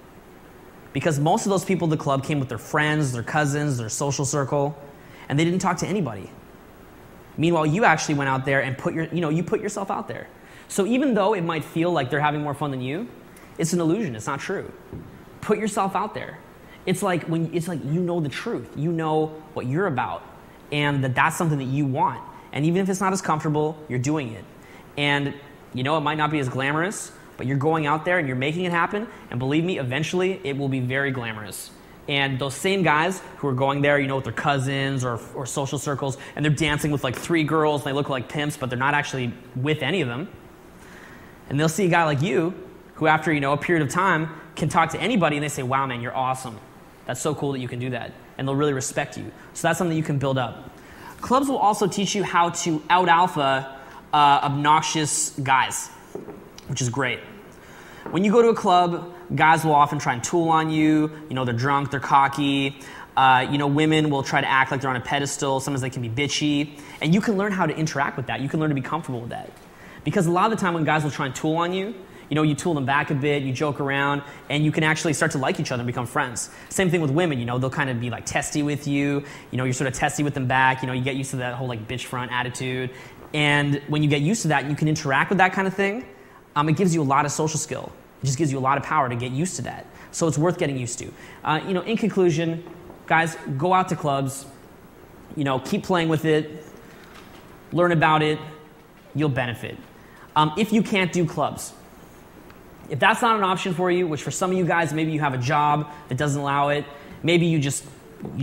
Because most of those people at the club came with their friends, their cousins, their social circle, and they didn't talk to anybody. Meanwhile, you actually went out there and you put yourself out there. So even though it might feel like they're having more fun than you, it's an illusion. It's not true. Put yourself out there. It's like you know the truth. You know what you're about, and that's something that you want. And even if it's not as comfortable, you're doing it. And it might not be as glamorous, but you're going out there and you're making it happen. And believe me, eventually it will be very glamorous. And those same guys who are going there, with their cousins or social circles, and they're dancing with like 3 girls, and they look like pimps, but they're not actually with any of them. And they'll see a guy like you, who after a period of time can talk to anybody, and they say, "Wow, man, you're awesome. That's so cool that you can do that." And they'll really respect you. So that's something you can build up. Clubs will also teach you how to out-alpha obnoxious guys, which is great. When you go to a club, guys will often try and tool on you. They're drunk, they're cocky. Women will try to act like they're on a pedestal. Sometimes they can be bitchy. And you can learn how to interact with that. You can learn to be comfortable with that. Because a lot of the time when guys will try and tool on you, you tool them back a bit, you joke around, and you can actually start to like each other and become friends. Same thing with women, they'll kind of be like testy with you. You're sort of testy with them back. You get used to that whole like bitch front attitude. And when you get used to that, you can interact with that kind of thing. It gives you a lot of social skill. It just gives you a lot of power to get used to that. So it's worth getting used to. In conclusion, guys, go out to clubs. Keep playing with it. Learn about it. You'll benefit. If you can't do clubs, if that's not an option for you, which for some of you guys, maybe you have a job that doesn't allow it, maybe you just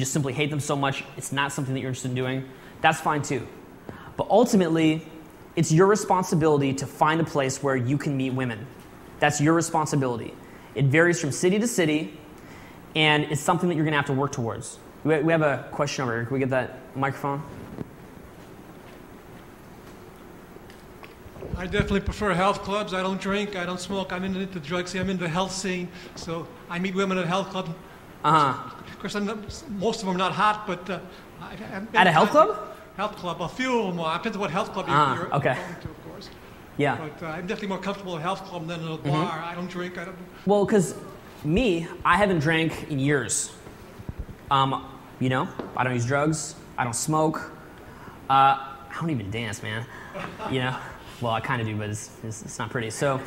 simply hate them so much, it's not something that you're interested in doing, that's fine too. But ultimately, it's your responsibility to find a place where you can meet women. That's your responsibility. It varies from city to city, and it's something that you're going to have to work towards. We have a question over here. Can we get that microphone? I definitely prefer health clubs. I don't drink, I don't smoke, I'm into drugs. I'm in the health scene, so I meet women at health clubs. Of course, most of them are not hot, but... At a health club? Health club. A few of them are. Depends on what health club you're going to, of course. Yeah. But I'm definitely more comfortable at a health club than at a bar. I don't drink. Well, because I haven't drank in years. I don't use drugs. I don't smoke. I don't even dance, man. Well, I kind of do, but it's not pretty. So,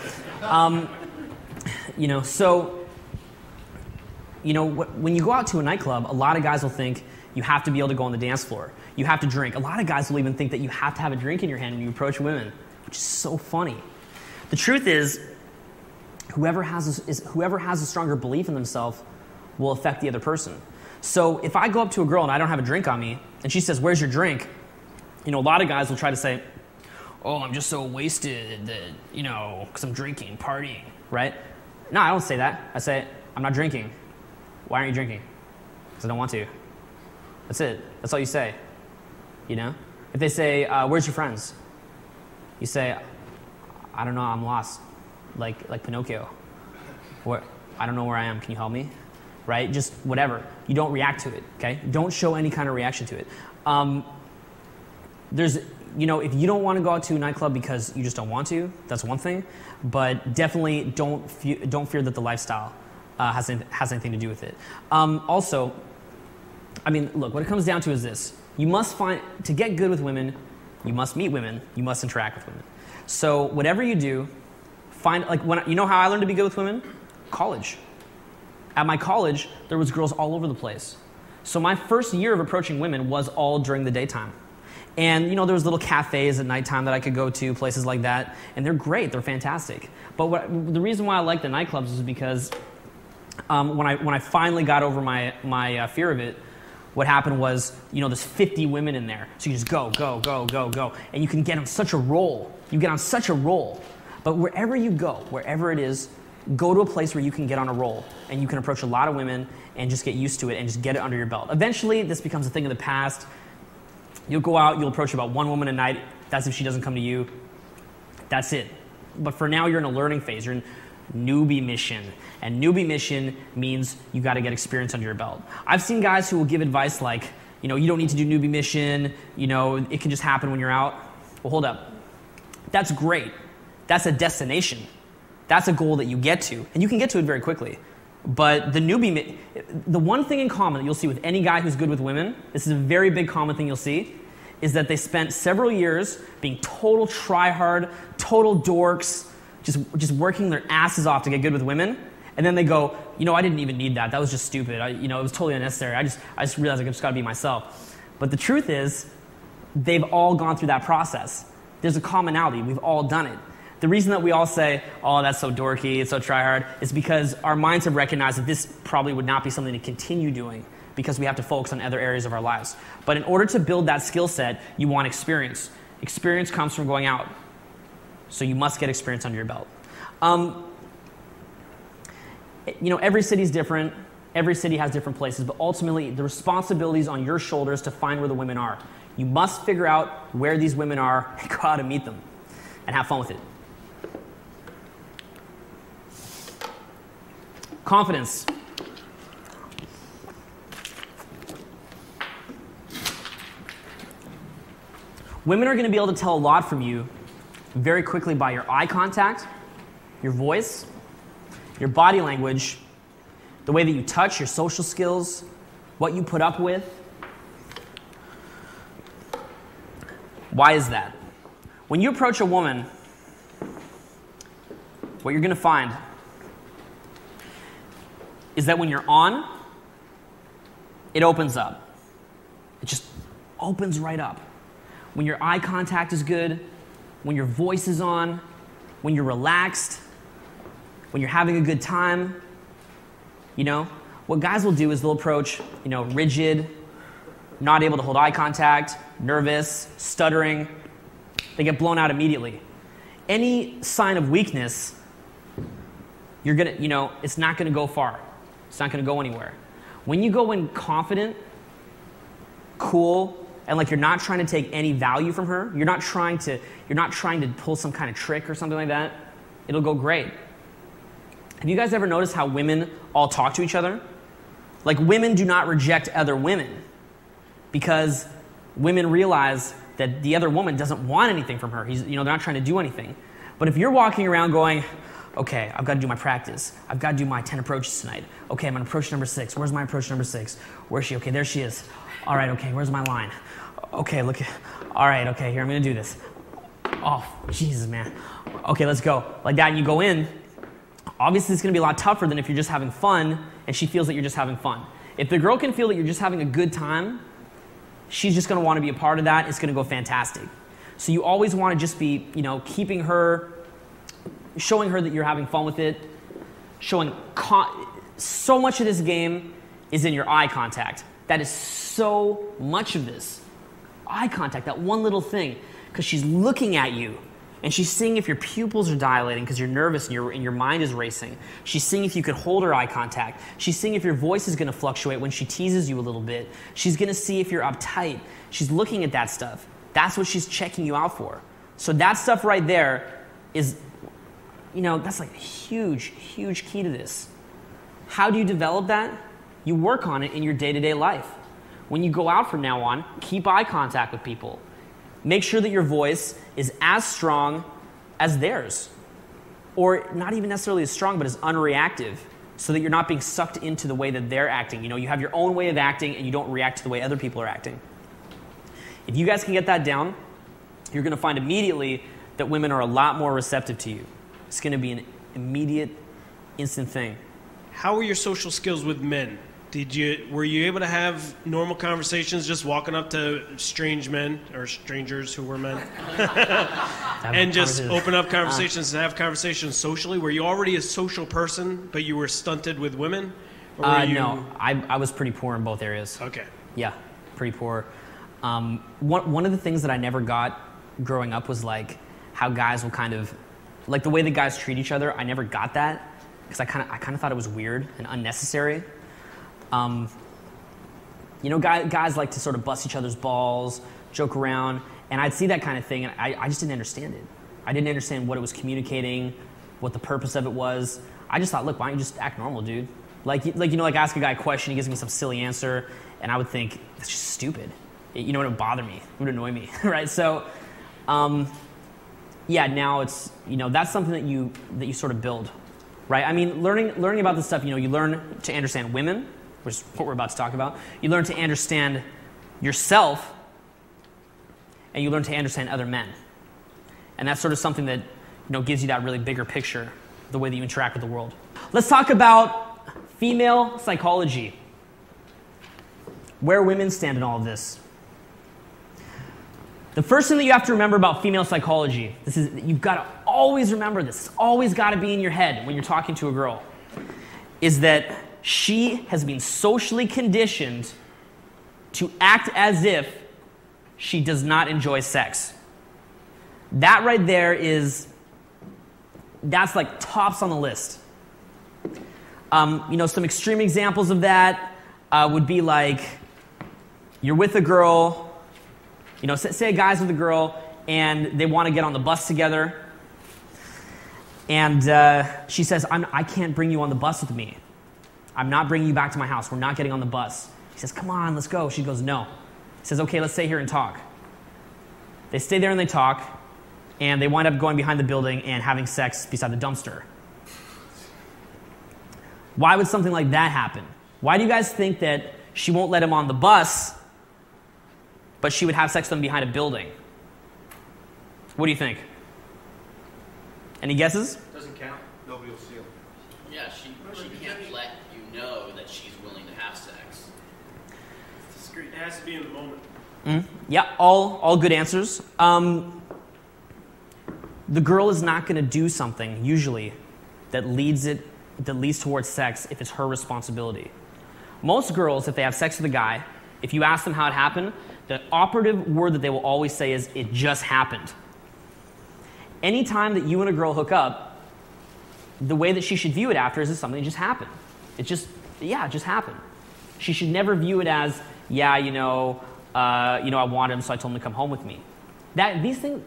when you go out to a nightclub, a lot of guys will think you have to be able to go on the dance floor. You have to drink. A lot of guys will even think that you have to have a drink in your hand when you approach women, which is so funny. The truth is, whoever has a stronger belief in themselves will affect the other person. So if I go up to a girl and I don't have a drink on me, and she says, "Where's your drink?" A lot of guys will try to say, "Oh, I'm just so wasted that, because I'm drinking, partying," right? No, I don't say that. I say, "I'm not drinking." "Why aren't you drinking?" "Because I don't want to." That's it. That's all you say. If they say, "Where's your friends?" You say, "I don't know, I'm lost." Like Pinocchio. "I don't know where I am, can you help me?" Right? Just whatever. You don't react to it, okay? Don't show any kind of reaction to it. If you don't want to go out to a nightclub because you just don't want to, that's one thing. But definitely don't fear that the lifestyle has anything to do with it. Also, look, what it comes down to is this. To get good with women, you must meet women, you must interact with women. So whatever you do, you know how I learned to be good with women? College. At my college, there was girls all over the place. So my first year of approaching women was all during the daytime. And there was little cafes at nighttime that I could go to, places like that, and they're great, they're fantastic. But the reason why I like the nightclubs is because when I finally got over my fear of it, what happened was, there's 50 women in there, so you just go, and you can get on such a roll. You get on such a roll. But wherever you go, wherever it is, go to a place where you can get on a roll, and you can approach a lot of women and just get used to it and just get it under your belt. Eventually, this becomes a thing of the past. You'll go out, you'll approach about one woman a night. That's if she doesn't come to you. That's it. But for now, you're in a learning phase. You're in newbie mission. And newbie mission means you got to get experience under your belt. I've seen guys who will give advice like, you don't need to do newbie mission. It can just happen when you're out. Well, hold up. That's great. That's a destination. That's a goal that you get to. And you can get to it very quickly. But the one thing in common that you'll see with any guy who's good with women, this is a very big common thing you'll see, is that they spent several years being total try-hard, total dorks, just working their asses off to get good with women. And then they go, I didn't even need that. That was just stupid. It was totally unnecessary. I just realized I just got to be myself. But the truth is, they've all gone through that process. There's a commonality. We've all done it. The reason that we all say, oh, that's so dorky, it's so try-hard, is because our minds have recognized that this probably would not be something to continue doing because we have to focus on other areas of our lives. But in order to build that skill set, you want experience. Experience comes from going out. So you must get experience under your belt. Every city is different. Every city has different places. But ultimately, the responsibility is on your shoulders to find where the women are. You must figure out where these women are and go out and meet them and have fun with it. Confidence. Women are going to be able to tell a lot from you very quickly by your eye contact, your voice, your body language, the way that you touch, your social skills, what you put up with. Why is that? When you approach a woman, what you're going to find is that when you're on, it opens up. It just opens right up. When your eye contact is good, when your voice is on, when you're relaxed, when you're having a good time, what guys will do is they'll approach, rigid, not able to hold eye contact, nervous, stuttering. They get blown out immediately. Any sign of weakness, it's not gonna go far. It's not gonna go anywhere. When you go in confident, cool, and like you're not trying to take any value from her, you're not trying to pull some kind of trick or something like that, it'll go great. Have you guys ever noticed how women all talk to each other? Like, women do not reject other women because women realize that the other woman doesn't want anything from her. They're not trying to do anything. But if you're walking around going, okay, I've got to do my practice. I've got to do my 10 approaches tonight. Okay, I'm on approach number 6. Where's my approach number 6? Where's she? Okay, there she is. All right, okay, where's my line? Okay, look. All right, okay, here, I'm going to do this. Oh, Jesus, man. Okay, let's go. Like that, and you go in. Obviously, it's going to be a lot tougher than if you're just having fun and she feels that you're just having fun. If the girl can feel that you're just having a good time, she's just going to want to be a part of that. It's going to go fantastic. So you always want to just be, keeping her, showing her that you're having fun with it, so much of this game is in your eye contact. That is so much of this. Eye contact, that one little thing, because she's looking at you. And she's seeing if your pupils are dilating because you're nervous and your mind is racing. She's seeing if you could hold her eye contact. She's seeing if your voice is going to fluctuate when she teases you a little bit. She's going to see if you're uptight. She's looking at that stuff. That's what she's checking you out for. So that stuff right there is, that's like a huge, huge key to this. How do you develop that? You work on it in your day-to-day life. When you go out from now on, keep eye contact with people. Make sure that your voice is as strong as theirs. Or not even necessarily as strong, but as unreactive, so that you're not being sucked into the way that they're acting. You have your own way of acting, and you don't react to the way other people are acting. If you guys can get that down, you're going to find immediately that women are a lot more receptive to you. It's going to be an immediate, instant thing. How are your social skills with men? Were you able to have normal conversations just walking up to strange men or strangers who were men and just open up conversations and have conversations socially? Were you already a social person, but you were stunted with women? Or were you... No, I was pretty poor in both areas. Okay. Yeah, pretty poor. One of the things that I never got growing up was like how guys will kind of, like the way that guys treat each other. I never got that because I kind of thought it was weird and unnecessary. Guys like to sort of bust each other's balls, joke around, and I'd see that kind of thing, and I just didn't understand it. I didn't understand what it was communicating, what the purpose of it was. I just thought, look, why don't you just act normal, dude? Like ask a guy a question, he gives me some silly answer, and I would think, that's just stupid. It would bother me. It would annoy me, right? So, yeah, now it's, that's something that you sort of build, right? I mean, learning about this stuff, you learn to understand women, which is what we're about to talk about. You learn to understand yourself, and you learn to understand other men. And that's sort of something that, gives you that really bigger picture, the way that you interact with the world. Let's talk about female psychology. Where women stand in all of this. The first thing that you have to remember about female psychology, you've got to always remember this, it's always got to be in your head when you're talking to a girl, is that she has been socially conditioned to act as if she does not enjoy sex. That right there that's like tops on the list. Some extreme examples of that would be like, you're with a girl, say a guy's with a girl, and they want to get on the bus together, and she says, I can't bring you on the bus with me. I'm not bringing you back to my house. We're not getting on the bus. He says, come on, let's go. She goes, no. He says, okay, let's stay here and talk. They stay there and they talk, and they wind up going behind the building and having sex beside the dumpster. Why would something like that happen? Why do you guys think that she won't let him on the bus, but she would have sex with him behind a building? What do you think? Any guesses? Doesn't count. Nobody will see him. Yeah, she can't let you know that she's willing to have sex. It's discreet. It has to be in the moment. Yeah, all good answers. The girl is not going to do something, usually, that leads towards sex if it's her responsibility. Most girls, if they have sex with a guy, if you ask them how it happened, the operative word that they will always say is, it just happened. Anytime that you and a girl hook up, the way that she should view it after is something that just happened. It just happened. She should never view it as, I wanted him, so I told him to come home with me. These things,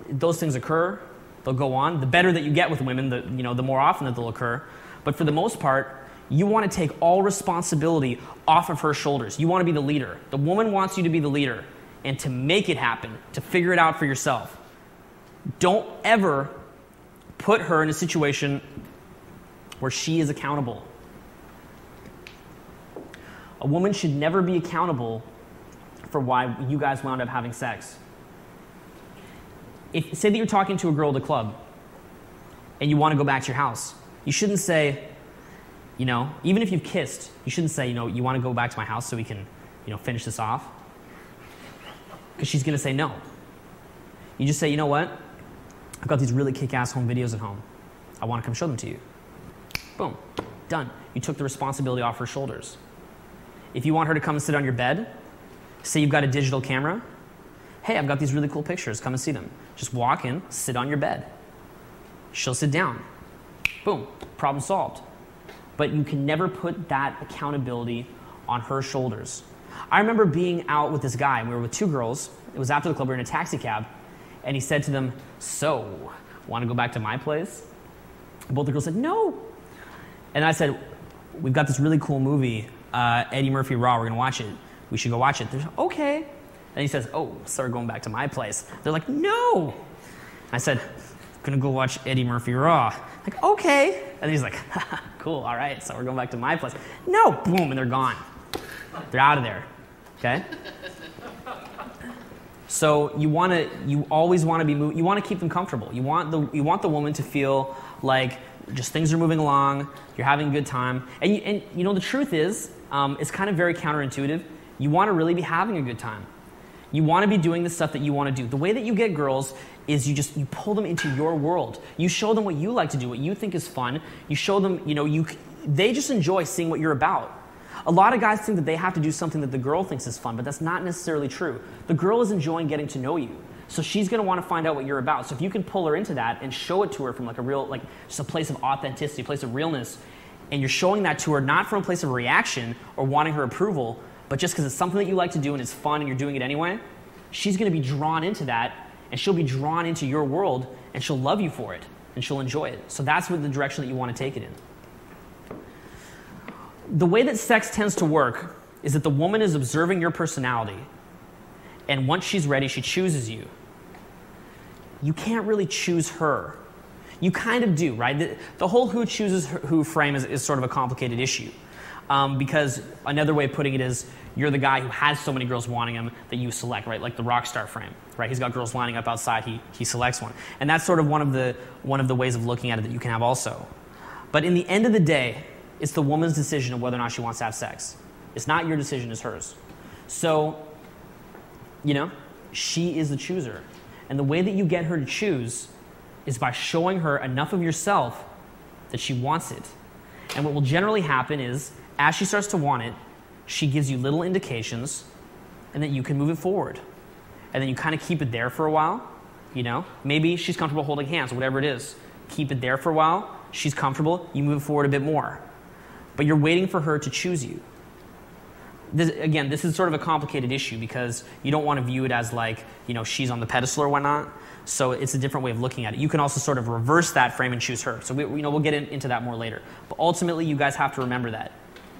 those things occur. They'll go on. The better that you get with women, the more often that they'll occur. But for the most part, you want to take all responsibility off of her shoulders. You want to be the leader. The woman wants you to be the leader and to make it happen, to figure it out for yourself. Don't ever put her in a situation where she is accountable. A woman should never be accountable for why you guys wound up having sex. Say that you're talking to a girl at a club and you want to go back to your house. You shouldn't say, even if you've kissed, you shouldn't say, you want to go back to my house so we can, finish this off. Because she's going to say no. You just say, you know what? I've got these really kick-ass home videos at home. I want to come show them to you. Boom. Done. You took the responsibility off her shoulders. If you want her to come and sit on your bed, say you've got a digital camera, hey, I've got these really cool pictures, come and see them. Just walk in, sit on your bed. She'll sit down. Boom, problem solved. But you can never put that accountability on her shoulders. I remember being out with this guy, and we were with two girls. It was after the club, we were in a taxi cab, and he said to them, so, want to go back to my place? Both the girls said, no. And I said, we've got this really cool movie, Eddie Murphy Raw, we're going to watch it. We should go watch it. They're like, okay. And he says, oh, so we're going back to my place. They're like, no. I said, gonna go watch Eddie Murphy Raw. Like, okay. And he's like, haha, cool, all right, so we're going back to my place. No, boom, and they're gone. They're out of there, okay? So you always want to be you want to keep them comfortable. You want the woman to feel like just things are moving along, you're having a good time. And the truth is, it's kind of very counterintuitive. You want to really be having a good time. You want to be doing the stuff that you want to do. The way that you get girls is you pull them into your world. You show them what you like to do, what you think is fun. You show them, they just enjoy seeing what you're about. A lot of guys think that they have to do something that the girl thinks is fun, but that's not necessarily true. The girl is enjoying getting to know you. So she's going to want to find out what you're about. So if you can pull her into that and show it to her from just a place of authenticity, a place of realness, and you're showing that to her not from a place of reaction or wanting her approval, but just because it's something that you like to do and it's fun and you're doing it anyway, she's going to be drawn into that, and she'll be drawn into your world, and she'll love you for it, and she'll enjoy it. So that's the direction that you want to take it in. The way that sex tends to work is that the woman is observing your personality, and once she's ready, she chooses you. You can't really choose her. You kind of do, right? The whole who chooses who frame is sort of a complicated issue. Because another way of putting it is, you're the guy who has so many girls wanting him that you select, right? Like the rock star frame, right? He's got girls lining up outside, he selects one. And that's sort of one of the ways of looking at it that you can have also. But in the end of the day, it's the woman's decision of whether or not she wants to have sex. It's not your decision, it's hers. So, she is the chooser. And the way that you get her to choose is by showing her enough of yourself that she wants it. And what will generally happen is, as she starts to want it, she gives you little indications, and then you can move it forward. And then you kind of keep it there for a while, Maybe she's comfortable holding hands, whatever it is. Keep it there for a while. She's comfortable. You move forward a bit more. But you're waiting for her to choose you. This is sort of a complicated issue because you don't want to view it as like, she's on the pedestal or whatnot. So it's a different way of looking at it. You can also sort of reverse that frame and choose her. So we'll get into that more later. But ultimately, you guys have to remember that.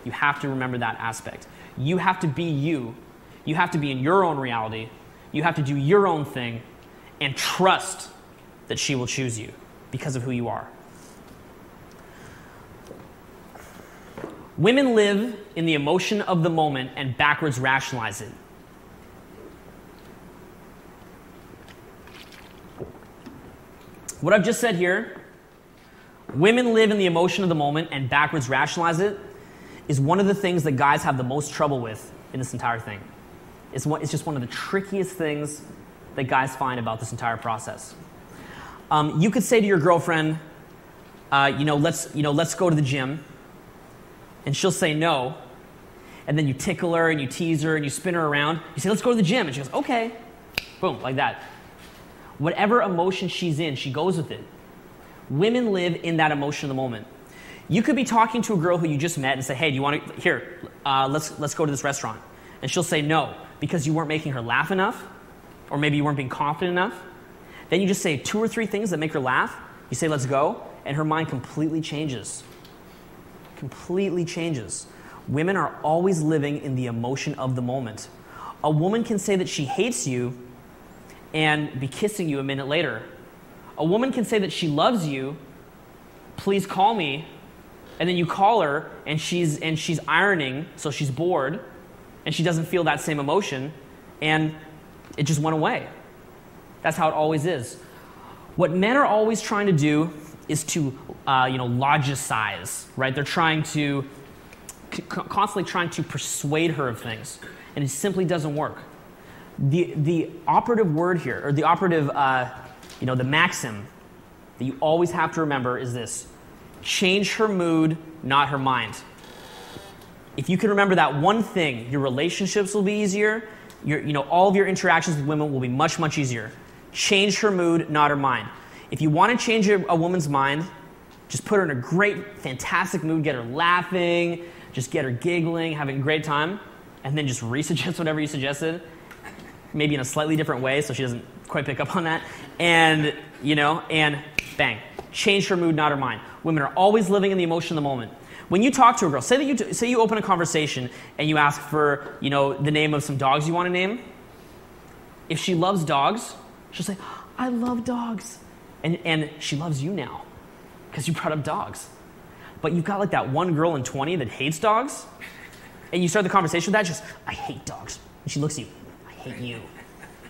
You have to remember that aspect. You have to be you. You have to be in your own reality. You have to do your own thing and trust that she will choose you because of who you are. Women live in the emotion of the moment and backwards rationalize it. What I've just said here, women live in the emotion of the moment and backwards rationalize it, is one of the things that guys have the most trouble with in this entire thing. It's just one of the trickiest things that guys find about this entire process. You could say to your girlfriend, let's go to the gym. And she'll say no. And then you tickle her and you tease her and you spin her around. You say, let's go to the gym. And she goes, okay. Boom, like that. Whatever emotion she's in, she goes with it. Women live in that emotion of the moment. You could be talking to a girl who you just met and say, hey, do you want to, let's go to this restaurant. And she'll say no, because you weren't making her laugh enough, or maybe you weren't being confident enough. Then you just say 2 or 3 things that make her laugh. You say, let's go, and her mind completely changes. Completely changes. Women are always living in the emotion of the moment. A woman can say that she hates you and be kissing you a minute later. A woman can say that she loves you, please call me, and then you call her and she's ironing, so she's bored, and she doesn't feel that same emotion, and it just went away. That's how it always is. What men are always trying to do is to logicize, right? They're constantly trying to persuade her of things, and it simply doesn't work. The operative word here, or the operative, the maxim that you always have to remember is this: change her mood, not her mind. If you can remember that one thing, your relationships will be easier. All of your interactions with women will be much, much easier. Change her mood, not her mind. If you want to change a woman's mind, just put her in a great, fantastic mood, get her laughing, just get her giggling, having a great time, and then just resuggest whatever you suggested, maybe in a slightly different way so she doesn't quite pick up on that, and bang. Change her mood, not her mind. Women are always living in the emotion of the moment. When you talk to a girl, say you open a conversation and you ask for, the name of some dogs you want to name. If she loves dogs, she'll say, I love dogs. And she loves you now because you brought up dogs. But you've got like that one girl in 20 that hates dogs, and you start the conversation with that, just, I hate dogs. And she looks at you, I hate you,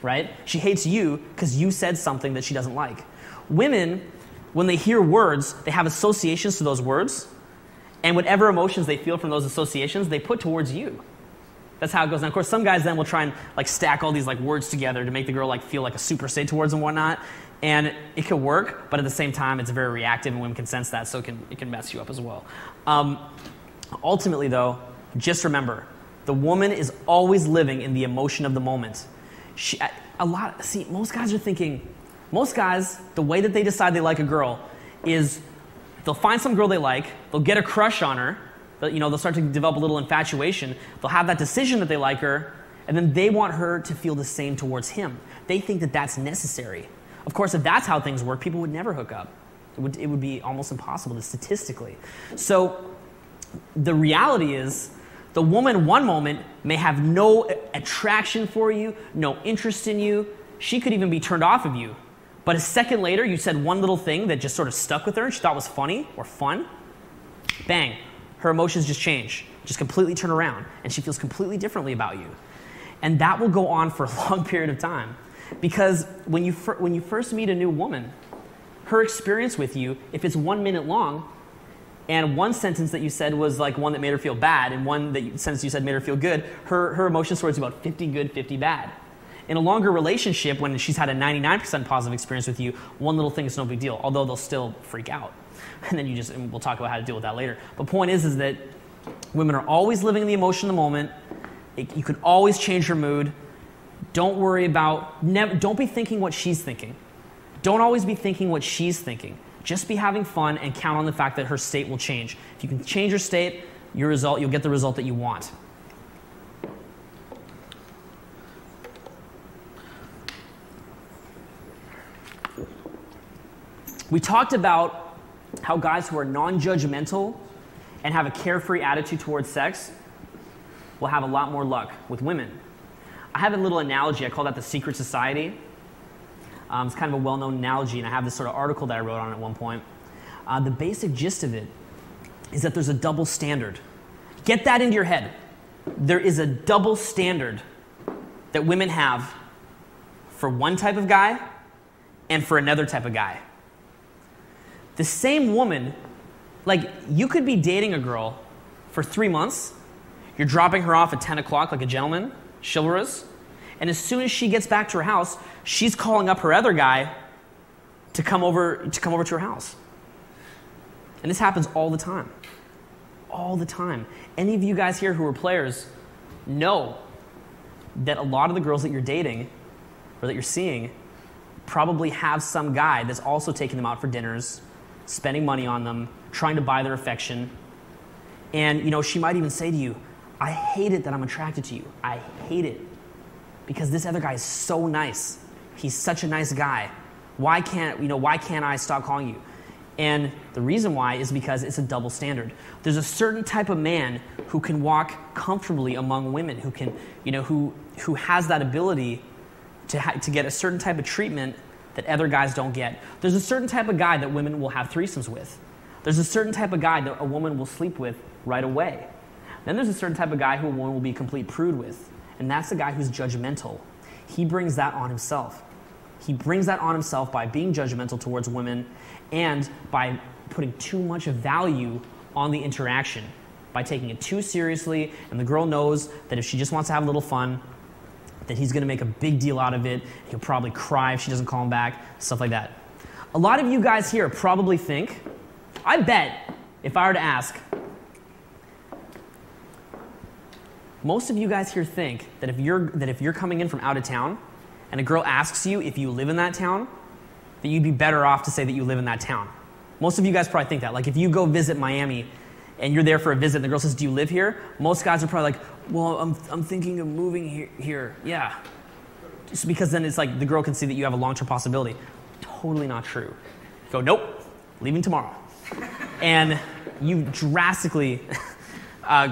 right? She hates you because you said something that she doesn't like. Women, when they hear words, they have associations to those words, and whatever emotions they feel from those associations, they put towards you. That's how it goes. And of course, some guys then will try and stack all these words together to make the girl feel like a super state towards them and whatnot. And it can work, but at the same time, it's very reactive, and women can sense that, so it can mess you up as well. Ultimately, though, just remember, the woman is always living in the emotion of the moment. Most guys are thinking, the way that they decide they like a girl is they'll find some girl they like, they'll get a crush on her, they'll start to develop a little infatuation, they'll have that decision that they like her, And then they want her to feel the same towards him. They think that that's necessary. Of course, if that's how things work, people would never hook up. It would be almost impossible statistically. So the reality is, the woman one moment may have no attraction for you, no interest in you. She could even be turned off of you. But a second later, you said one little thing that just sort of stuck with her and she thought was funny or fun. Bang, her emotions just change, just completely turn around, and she feels completely differently about you. And that will go on for a long period of time. Because when you first meet a new woman, her experience with you, if it's 1 minute long, and one sentence that you said was like one that made her feel bad, and one sentence you said made her feel good, her emotion story is about 50 good, 50 bad. In a longer relationship, when she's had a 99% positive experience with you, one little thing is no big deal, although they'll still freak out. And then and we'll talk about how to deal with that later. But point is that women are always living in the emotion of the moment. You can always change her mood. Don't worry about, don't be thinking what she's thinking. Don't always be thinking what she's thinking. Just be having fun and count on the fact that her state will change. If you can change her state, you'll get the result that you want. We talked about how guys who are non-judgmental and have a carefree attitude towards sex will have a lot more luck with women. I have a little analogy. I call that the secret society. It's kind of a well-known analogy, and I have this sort of article that I wrote on it at one point. The basic gist of it is that there's a double standard. Get that into your head. There is a double standard that women have for one type of guy and for another type of guy. The same woman, like you could be dating a girl for 3 months, you're dropping her off at 10 o'clock like a gentleman, chivalrous, and as soon as she gets back to her house, she's calling up her other guy to come over to her house. And this happens all the time. All the time. Any of you guys here who are players know that a lot of the girls that you're dating or that you're seeing probably have some guy that's also taking them out for dinners, spending money on them, trying to buy their affection. And, she might even say to you, I hate it that I'm attracted to you. I hate it. Because this other guy is so nice. He's such a nice guy. Why can't I stop calling you? And the reason why is because it's a double standard. There's a certain type of man who can walk comfortably among women, who can, who has that ability to get a certain type of treatment that other guys don't get. There's a certain type of guy that women will have threesomes with. There's a certain type of guy that a woman will sleep with right away. Then there's a certain type of guy who a woman will be a complete prude with. And that's the guy who's judgmental. He brings that on himself. He brings that on himself by being judgmental towards women and by putting too much value on the interaction, by taking it too seriously, and the girl knows that if she just wants to have a little fun, that he's going to make a big deal out of it. He'll probably cry if she doesn't call him back, stuff like that. A lot of you guys here probably think, I bet, if I were to ask, most of you guys here think that if you're coming in from out of town and a girl asks you if you live in that town, that you'd be better off to say that you live in that town. Most of you guys probably think that. Like if you go visit Miami and you're there for a visit and the girl says, do you live here? Most guys are probably like, well, I'm thinking of moving here. Yeah. Just because then it's like the girl can see that you have a long-term possibility. Totally not true. Go, nope, leaving tomorrow. And you drastically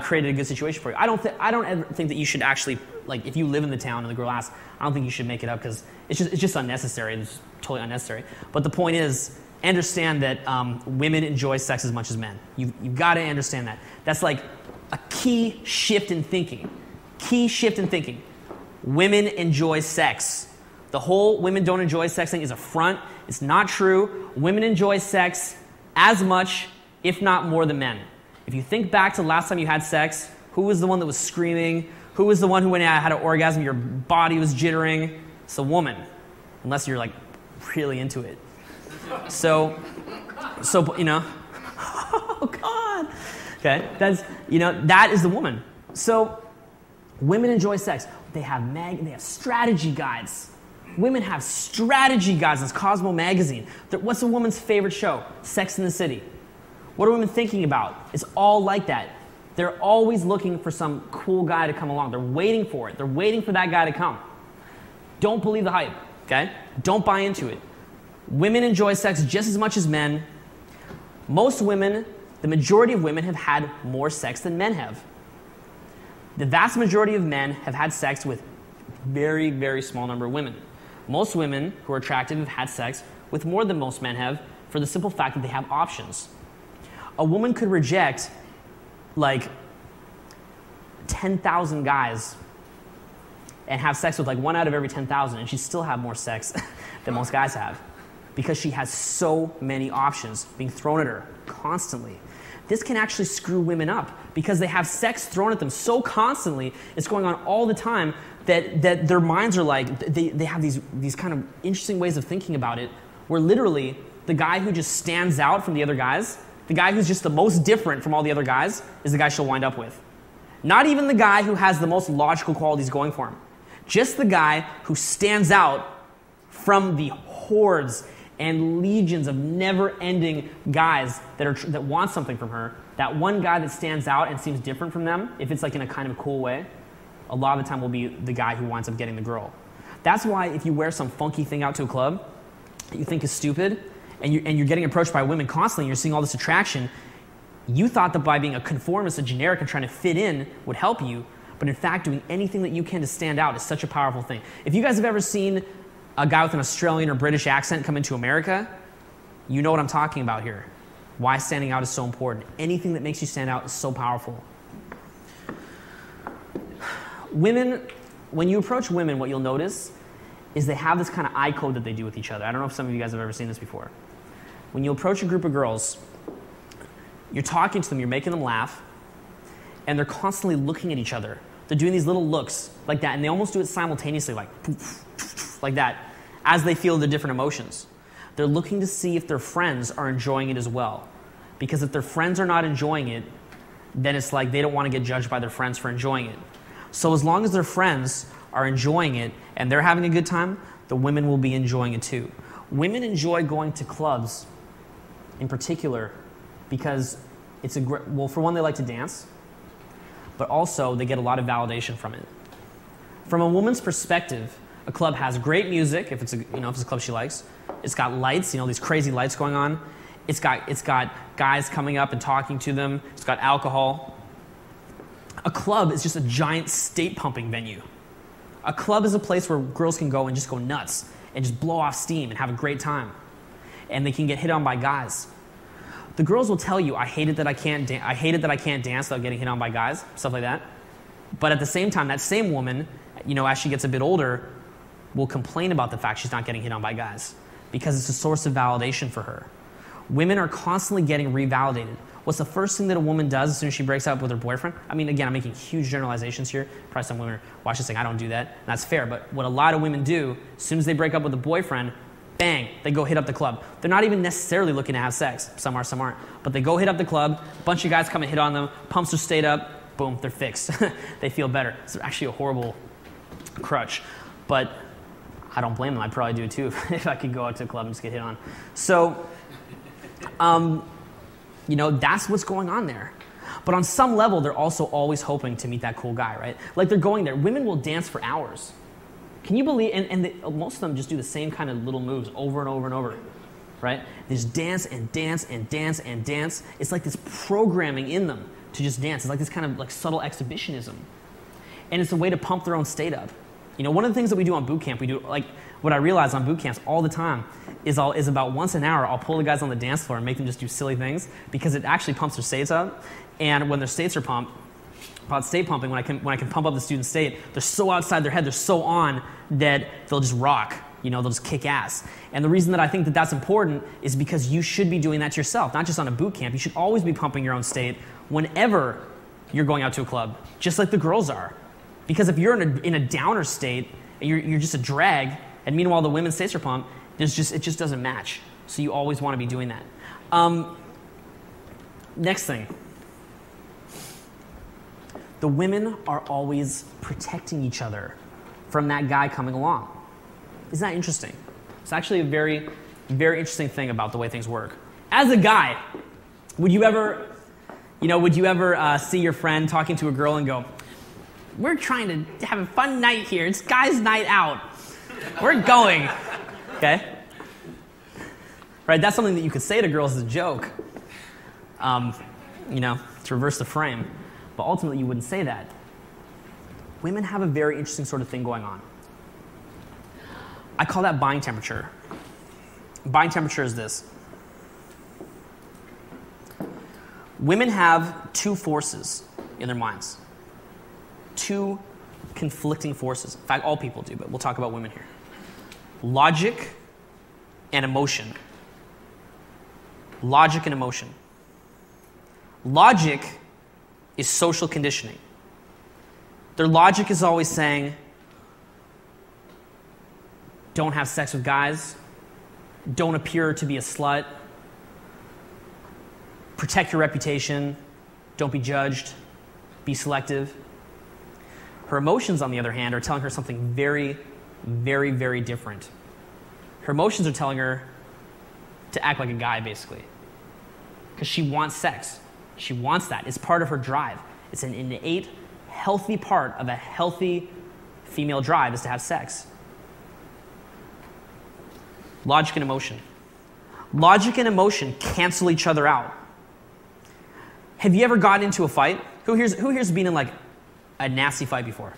created a good situation for you. I don't ever think that you should actually, like if you live in the town and the girl asks, I don't think you should make it up because it's just unnecessary. It's totally unnecessary. But the point is, understand that women enjoy sex as much as men. You've got to understand that. That's like a key shift in thinking. Key shift in thinking. Women enjoy sex. The whole women don't enjoy sex thing is a front. It's not true. Women enjoy sex as much, if not more than men. If you think back to the last time you had sex, who was the one that was screaming? Who was the one who, when you had an orgasm, your body was jittering? It's a woman, unless you're like really into it. So, oh God. Okay, that is the woman. So, women enjoy sex. They have strategy guides. Women have strategy guides. It's Cosmo magazine. What's a woman's favorite show? Sex in the City. What are women thinking about? It's all like that. They're always looking for some cool guy to come along. They're waiting for it. They're waiting for that guy to come. Don't believe the hype, okay? Don't buy into it. Women enjoy sex just as much as men. Most women, the majority of women have had more sex than men have. The vast majority of men have had sex with very, very small number of women. Most women who are attractive have had sex with more than most men have for the simple fact that they have options. A woman could reject like 10,000 guys and have sex with like 1 out of every 10,000, and she'd still have more sex than most guys have because she has so many options being thrown at her constantly. This can actually screw women up because they have sex thrown at them so constantly, it's going on all the time, that their minds are like, they have these kind of interesting ways of thinking about it, where literally the guy who just stands out from the other guys, the guy who's just the most different from all the other guys, is the guy she'll wind up with. Not even the guy who has the most logical qualities going for him. Just the guy who stands out from the hordes and legions of never-ending guys that want something from her. That one guy that stands out and seems different from them, if it's like in a kind of cool way, a lot of the time will be the guy who winds up getting the girl. That's why if you wear some funky thing out to a club that you think is stupid, and you're getting approached by women constantly, and you're seeing all this attraction, you thought that by being a conformist, a generic, and trying to fit in would help you, but in fact, doing anything that you can to stand out is such a powerful thing. If you guys have ever seen a guy with an Australian or British accent come into America, you know what I'm talking about here. Why standing out is so important. Anything that makes you stand out is so powerful. Women, when you approach women, what you'll notice is they have this kind of eye code that they do with each other. I don't know if some of you guys have ever seen this before. When you approach a group of girls, you're talking to them, you're making them laugh, and they're constantly looking at each other. They're doing these little looks like that, and they almost do it simultaneously, like that, as they feel the different emotions. They're looking to see if their friends are enjoying it as well. Because if their friends are not enjoying it, then it's like they don't want to get judged by their friends for enjoying it. So as long as their friends are enjoying it and they're having a good time, the women will be enjoying it too. Women enjoy going to clubs in particular because it's well, for one, they like to dance, but also they get a lot of validation from it. From a woman's perspective, a club has great music, if it's a club she likes. It's got lights, these crazy lights going on. It's got guys coming up and talking to them. It's got alcohol. A club is just a giant state pumping venue. A club is a place where girls can go and just go nuts and just blow off steam and have a great time. And they can get hit on by guys. The girls will tell you, I hate it that I can't dance without getting hit on by guys, stuff like that. But at the same time, that same woman, as she gets a bit older, will complain about the fact she's not getting hit on by guys because it's a source of validation for her. Women are constantly getting revalidated. What's the first thing that a woman does as soon as she breaks up with her boyfriend? I mean, again, I'm making huge generalizations here. Probably some women are watching saying, I don't do that. And that's fair. But what a lot of women do, as soon as they break up with a boyfriend, bang, they go hit up the club. They're not even necessarily looking to have sex. Some are, some aren't. But they go hit up the club, a bunch of guys come and hit on them, pumps their state up, boom, they're fixed. They feel better. It's actually a horrible crutch. But I don't blame them. I'd probably do it too if I could go out to a club and just get hit on. So, that's what's going on there. But on some level, they're also always hoping to meet that cool guy, right? Like they're going there. Women will dance for hours. Can you believe, most of them just do the same kind of little moves over and over and over, right? They just dance and dance and dance and dance. It's like this programming in them to just dance. It's like this kind of like subtle exhibitionism. And it's a way to pump their own state up. One of the things that we do on boot camp, what I realize on boot camps all the time is about once an hour, I'll pull the guys on the dance floor and make them just do silly things because it actually pumps their states up. And when their states are pumped, about state pumping, when I can pump up the student state, they're so outside their head, they're so on that they'll just rock. They'll just kick ass. And the reason that I think that that's important is because you should be doing that to yourself, not just on a boot camp. You should always be pumping your own state whenever you're going out to a club, just like the girls are. Because if you're in a downer state and you're just a drag, and meanwhile the women's states are pumped, it just doesn't match. So you always want to be doing that. Next thing. The women are always protecting each other from that guy coming along. Isn't that interesting? It's actually a very, very interesting thing about the way things work. As a guy, would you ever You know, would you ever see your friend talking to a girl and go, we're trying to have a fun night here. It's guys' night out. We're going. Okay? Right? That's something that you could say to girls as a joke. You know, to reverse the frame. But ultimately, you wouldn't say that. Women have a very interesting sort of thing going on. I call that buying temperature. Buying temperature is this. Women have two forces in their minds. Two conflicting forces. In fact, all people do, but we'll talk about women here. Logic and emotion. Logic and emotion. Logic is social conditioning. Their logic is always saying, don't have sex with guys, don't appear to be a slut, protect your reputation, don't be judged, be selective. Her emotions, on the other hand, are telling her something very, very, very different. Her emotions are telling her to act like a guy, basically, because she wants sex. She wants that. It's part of her drive. It's an innate, healthy part of a healthy female drive is to have sex. Logic and emotion. Logic and emotion cancel each other out. Have you ever gotten into a fight? Who here's been in like a nasty fight before?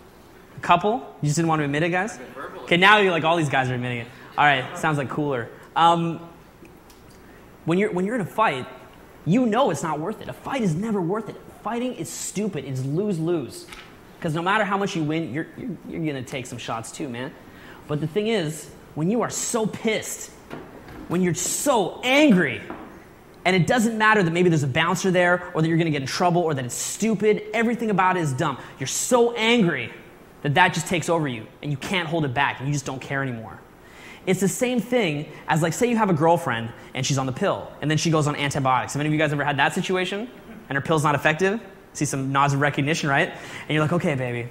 A couple? You just didn't want to admit it, guys? Okay, now you're like all these guys are admitting it. All right, sounds like cooler. When you're in a fight, you know it's not worth it. A fight is never worth it. Fighting is stupid. It's lose-lose. Because no matter how much you win, you're going to take some shots too, man. But the thing is, when you are so pissed, when you're so angry, and it doesn't matter that maybe there's a bouncer there, or that you're going to get in trouble, or that it's stupid, everything about it is dumb. You're so angry that just takes over you, and you can't hold it back, and you just don't care anymore. It's the same thing as, like, say you have a girlfriend and she's on the pill and then she goes on antibiotics. Have any of you guys ever had that situation and her pill's not effective? See some nods of recognition, right? And you're like, okay, baby,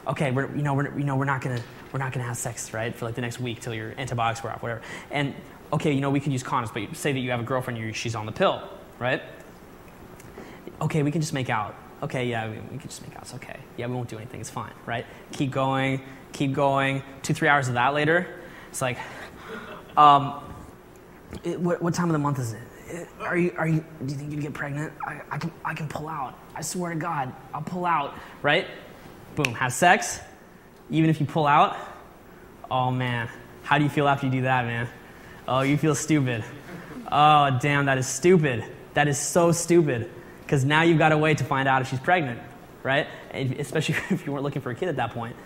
okay, we're not gonna have sex, right, for like the next week till your antibiotics wear off, whatever. And okay, we could use condoms, but say that you have a girlfriend, she's on the pill, right? Okay, we can just make out. Okay, yeah, we can just make out. It's okay. Yeah, we won't do anything. It's fine, right? Keep going. 2-3 hours of that later, it's like, what time of the month is it? Do you think you'd get pregnant? I can pull out. I swear to God, I'll pull out, right? Boom, have sex. Even if you pull out, oh man, how do you feel after you do that, man? Oh, you feel stupid. Oh, damn, that is stupid. That is so stupid. Because now you've got to wait to find out if she's pregnant, right? Especially if you weren't looking for a kid at that point.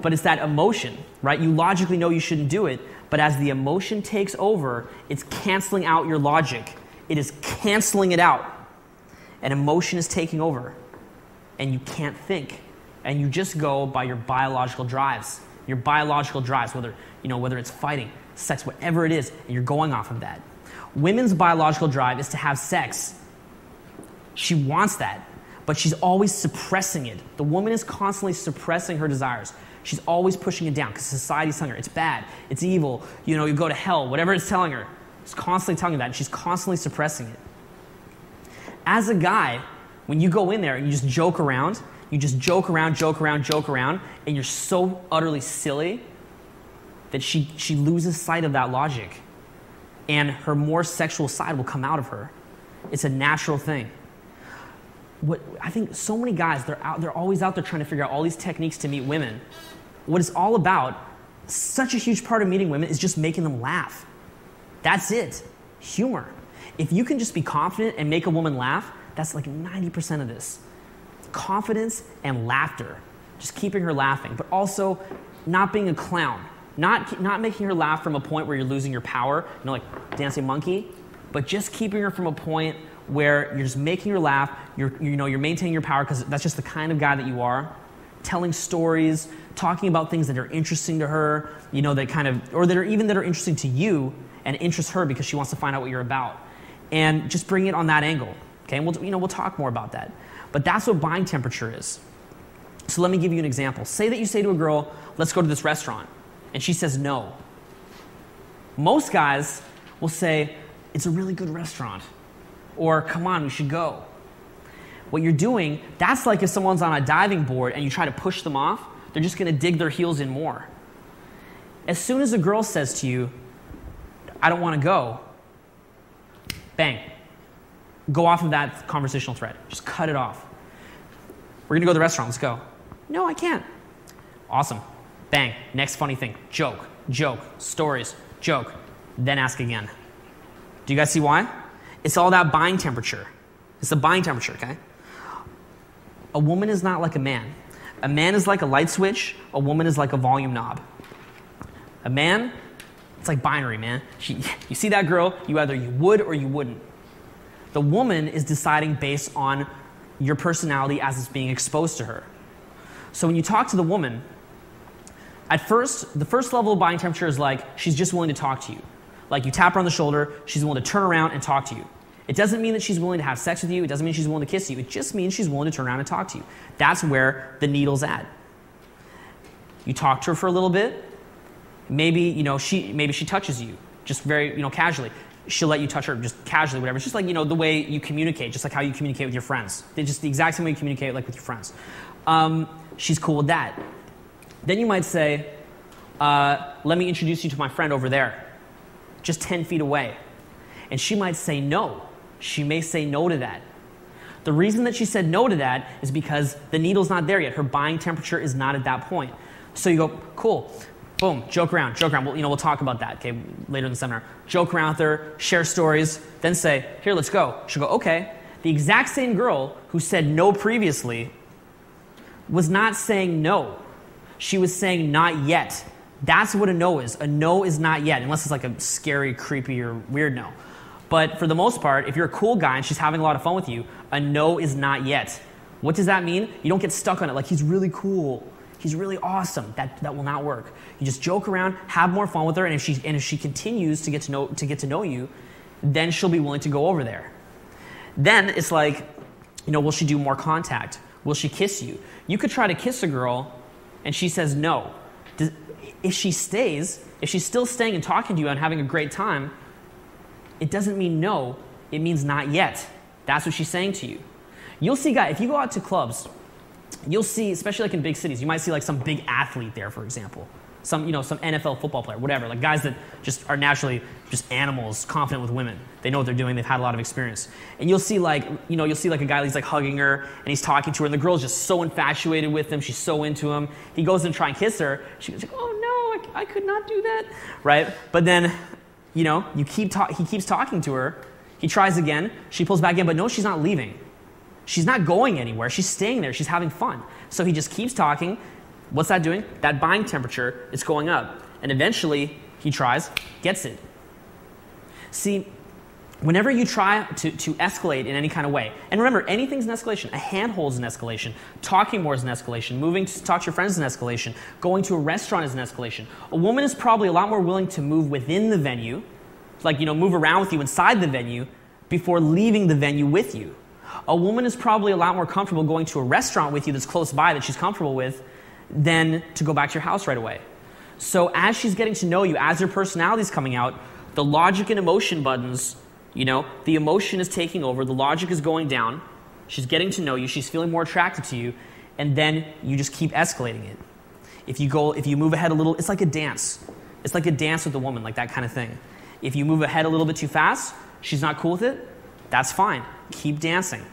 But it's that emotion, right? You logically know you shouldn't do it, but as the emotion takes over, it's canceling out your logic. It is canceling it out. And emotion is taking over. And you can't think. And you just go by your biological drives. Your biological drives, whether it's fighting, sex, whatever it is, and you're going off of that. Women's biological drive is to have sex. She wants that, but she's always suppressing it. The woman is constantly suppressing her desires. She's always pushing it down because society's telling her it's bad, it's evil, you go to hell, whatever it's telling her. It's constantly telling her that, and she's constantly suppressing it. As a guy, when you go in there and you just joke around, and you're so utterly silly that she loses sight of that logic, and her more sexual side will come out of her. It's a natural thing. I think so many guys, they're always out there trying to figure out all these techniques to meet women. What it's all about, such a huge part of meeting women, is just making them laugh. That's it. Humor. If you can just be confident and make a woman laugh, that's like 90% of this. Confidence and laughter. Just keeping her laughing, but also not being a clown. Not making her laugh from a point where you're losing your power, like dancing monkey, but just keeping her from a point where you're just making her laugh, you're maintaining your power because that's just the kind of guy that you are. Telling stories, talking about things that are interesting to her, that are interesting to you and interest her because she wants to find out what you're about. And just bring it on that angle. Okay, and we'll talk more about that. But that's what buying temperature is. So let me give you an example. Say that you say to a girl, let's go to this restaurant. And she says no. Most guys will say, it's a really good restaurant. Or, come on, we should go. what you're doing, that's like if someone's on a diving board and you try to push them off, they're just going to dig their heels in more. As soon as a girl says to you, I don't want to go, bang, go off of that conversational thread. Just cut it off. We're going to go to the restaurant. Let's go. No, I can't. Awesome. Bang. Next funny thing. Joke. Joke. Stories. Joke. Then ask again. Do you guys see why? It's all that buying temperature. It's the buying temperature, okay? A woman is not like a man. A man is like a light switch. A woman is like a volume knob. A man, it's like binary, man. You see that girl, you would or you wouldn't. The woman is deciding based on your personality as it's being exposed to her. So when you talk to the woman, at first, the first level of buying temperature is like she's just willing to talk to you. Like you tap her on the shoulder, she's willing to turn around and talk to you. It doesn't mean that she's willing to have sex with you. It doesn't mean she's willing to kiss you. It just means she's willing to turn around and talk to you. That's where the needle's at. You talk to her for a little bit. Maybe she touches you just very casually. She'll let you touch her just casually, whatever. It's just like the way you communicate, just like how you communicate with your friends. They're just the exact same way you communicate like with your friends. She's cool with that. Then you might say, let me introduce you to my friend over there, just 10 feet away. And she might say no. She may say no to that. The reason that she said no to that is because the needle's not there yet. Her buying temperature is not at that point. So you go, cool. Boom, joke around. We'll talk about that, okay, later in the seminar. Joke around with her, share stories, then say, here, let's go. She'll go, okay. The exact same girl who said no previously was not saying no. She was saying not yet. That's what a no is. A no is not yet, unless it's like a scary, creepy, or weird no. But for the most part, if you're a cool guy and she's having a lot of fun with you, a no is not yet. What does that mean? You don't get stuck on it like he's really cool. He's really awesome. That will not work. You just joke around, have more fun with her, and if she continues to get to know you, then she'll be willing to go over there. Then it's like, will she do more contact? Will she kiss you? You could try to kiss a girl, and she says no. If she's still staying and talking to you and having a great time, it doesn't mean no. It means not yet. That's what she's saying to you. You'll see, guys, if you go out to clubs, you'll see, especially like in big cities, you might see like some big athlete there, for example. Some NFL football player, whatever. Like guys that just are naturally just animals, confident with women. They know what they're doing. They've had a lot of experience. And you'll see you'll see like a guy, he's like hugging her and he's talking to her, and the girl's just so infatuated with him. She's so into him. He goes and try and kiss her. She's like, oh no, I could not do that, right? But then, he keeps talking to her. He tries again. She pulls back in, but no, she's not leaving. She's not going anywhere. She's staying there. She's having fun. So he just keeps talking. What's that doing? That buying temperature is going up. And eventually, he tries, gets it. See, whenever you try to escalate in any kind of way, and remember, anything's an escalation. A handhold is an escalation. Talking more is an escalation. Moving to talk to your friends is an escalation. Going to a restaurant is an escalation. A woman is probably a lot more willing to move within the venue, like, move around with you inside the venue before leaving the venue with you. A woman is probably a lot more comfortable going to a restaurant with you that's close by that she's comfortable with than to go back to your house right away. So as she's getting to know you, as your personality's coming out, the logic and emotion buttons, the emotion is taking over, the logic is going down, she's getting to know you, she's feeling more attracted to you, and then you just keep escalating it. If you move ahead a little, it's like a dance. It's like a dance with a woman, like that kind of thing. If you move ahead a little bit too fast, she's not cool with it, that's fine. Keep dancing.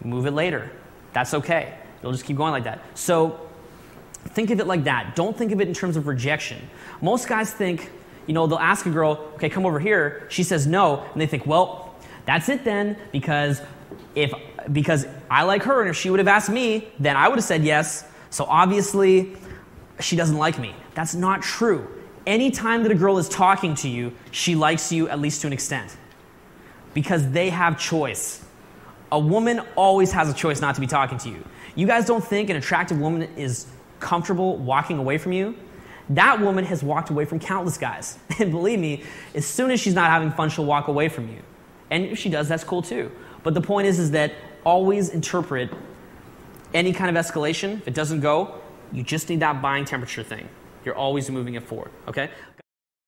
Move it later. That's okay. You'll just keep going like that. So think of it like that. Don't think of it in terms of rejection. Most guys think, they'll ask a girl, okay, come over here. She says no, and they think, well, that's it then, because I like her, and if she would have asked me, then I would have said yes. So obviously, she doesn't like me. That's not true. Anytime that a girl is talking to you, she likes you, at least to an extent, because they have choice. A woman always has a choice not to be talking to you. You guys don't think an attractive woman is comfortable walking away from you? That woman has walked away from countless guys. And believe me, as soon as she's not having fun, she'll walk away from you. And if she does, that's cool too. But the point is that always interpret any kind of escalation. If it doesn't go, you just need that buying temperature thing. You're always moving it forward, okay?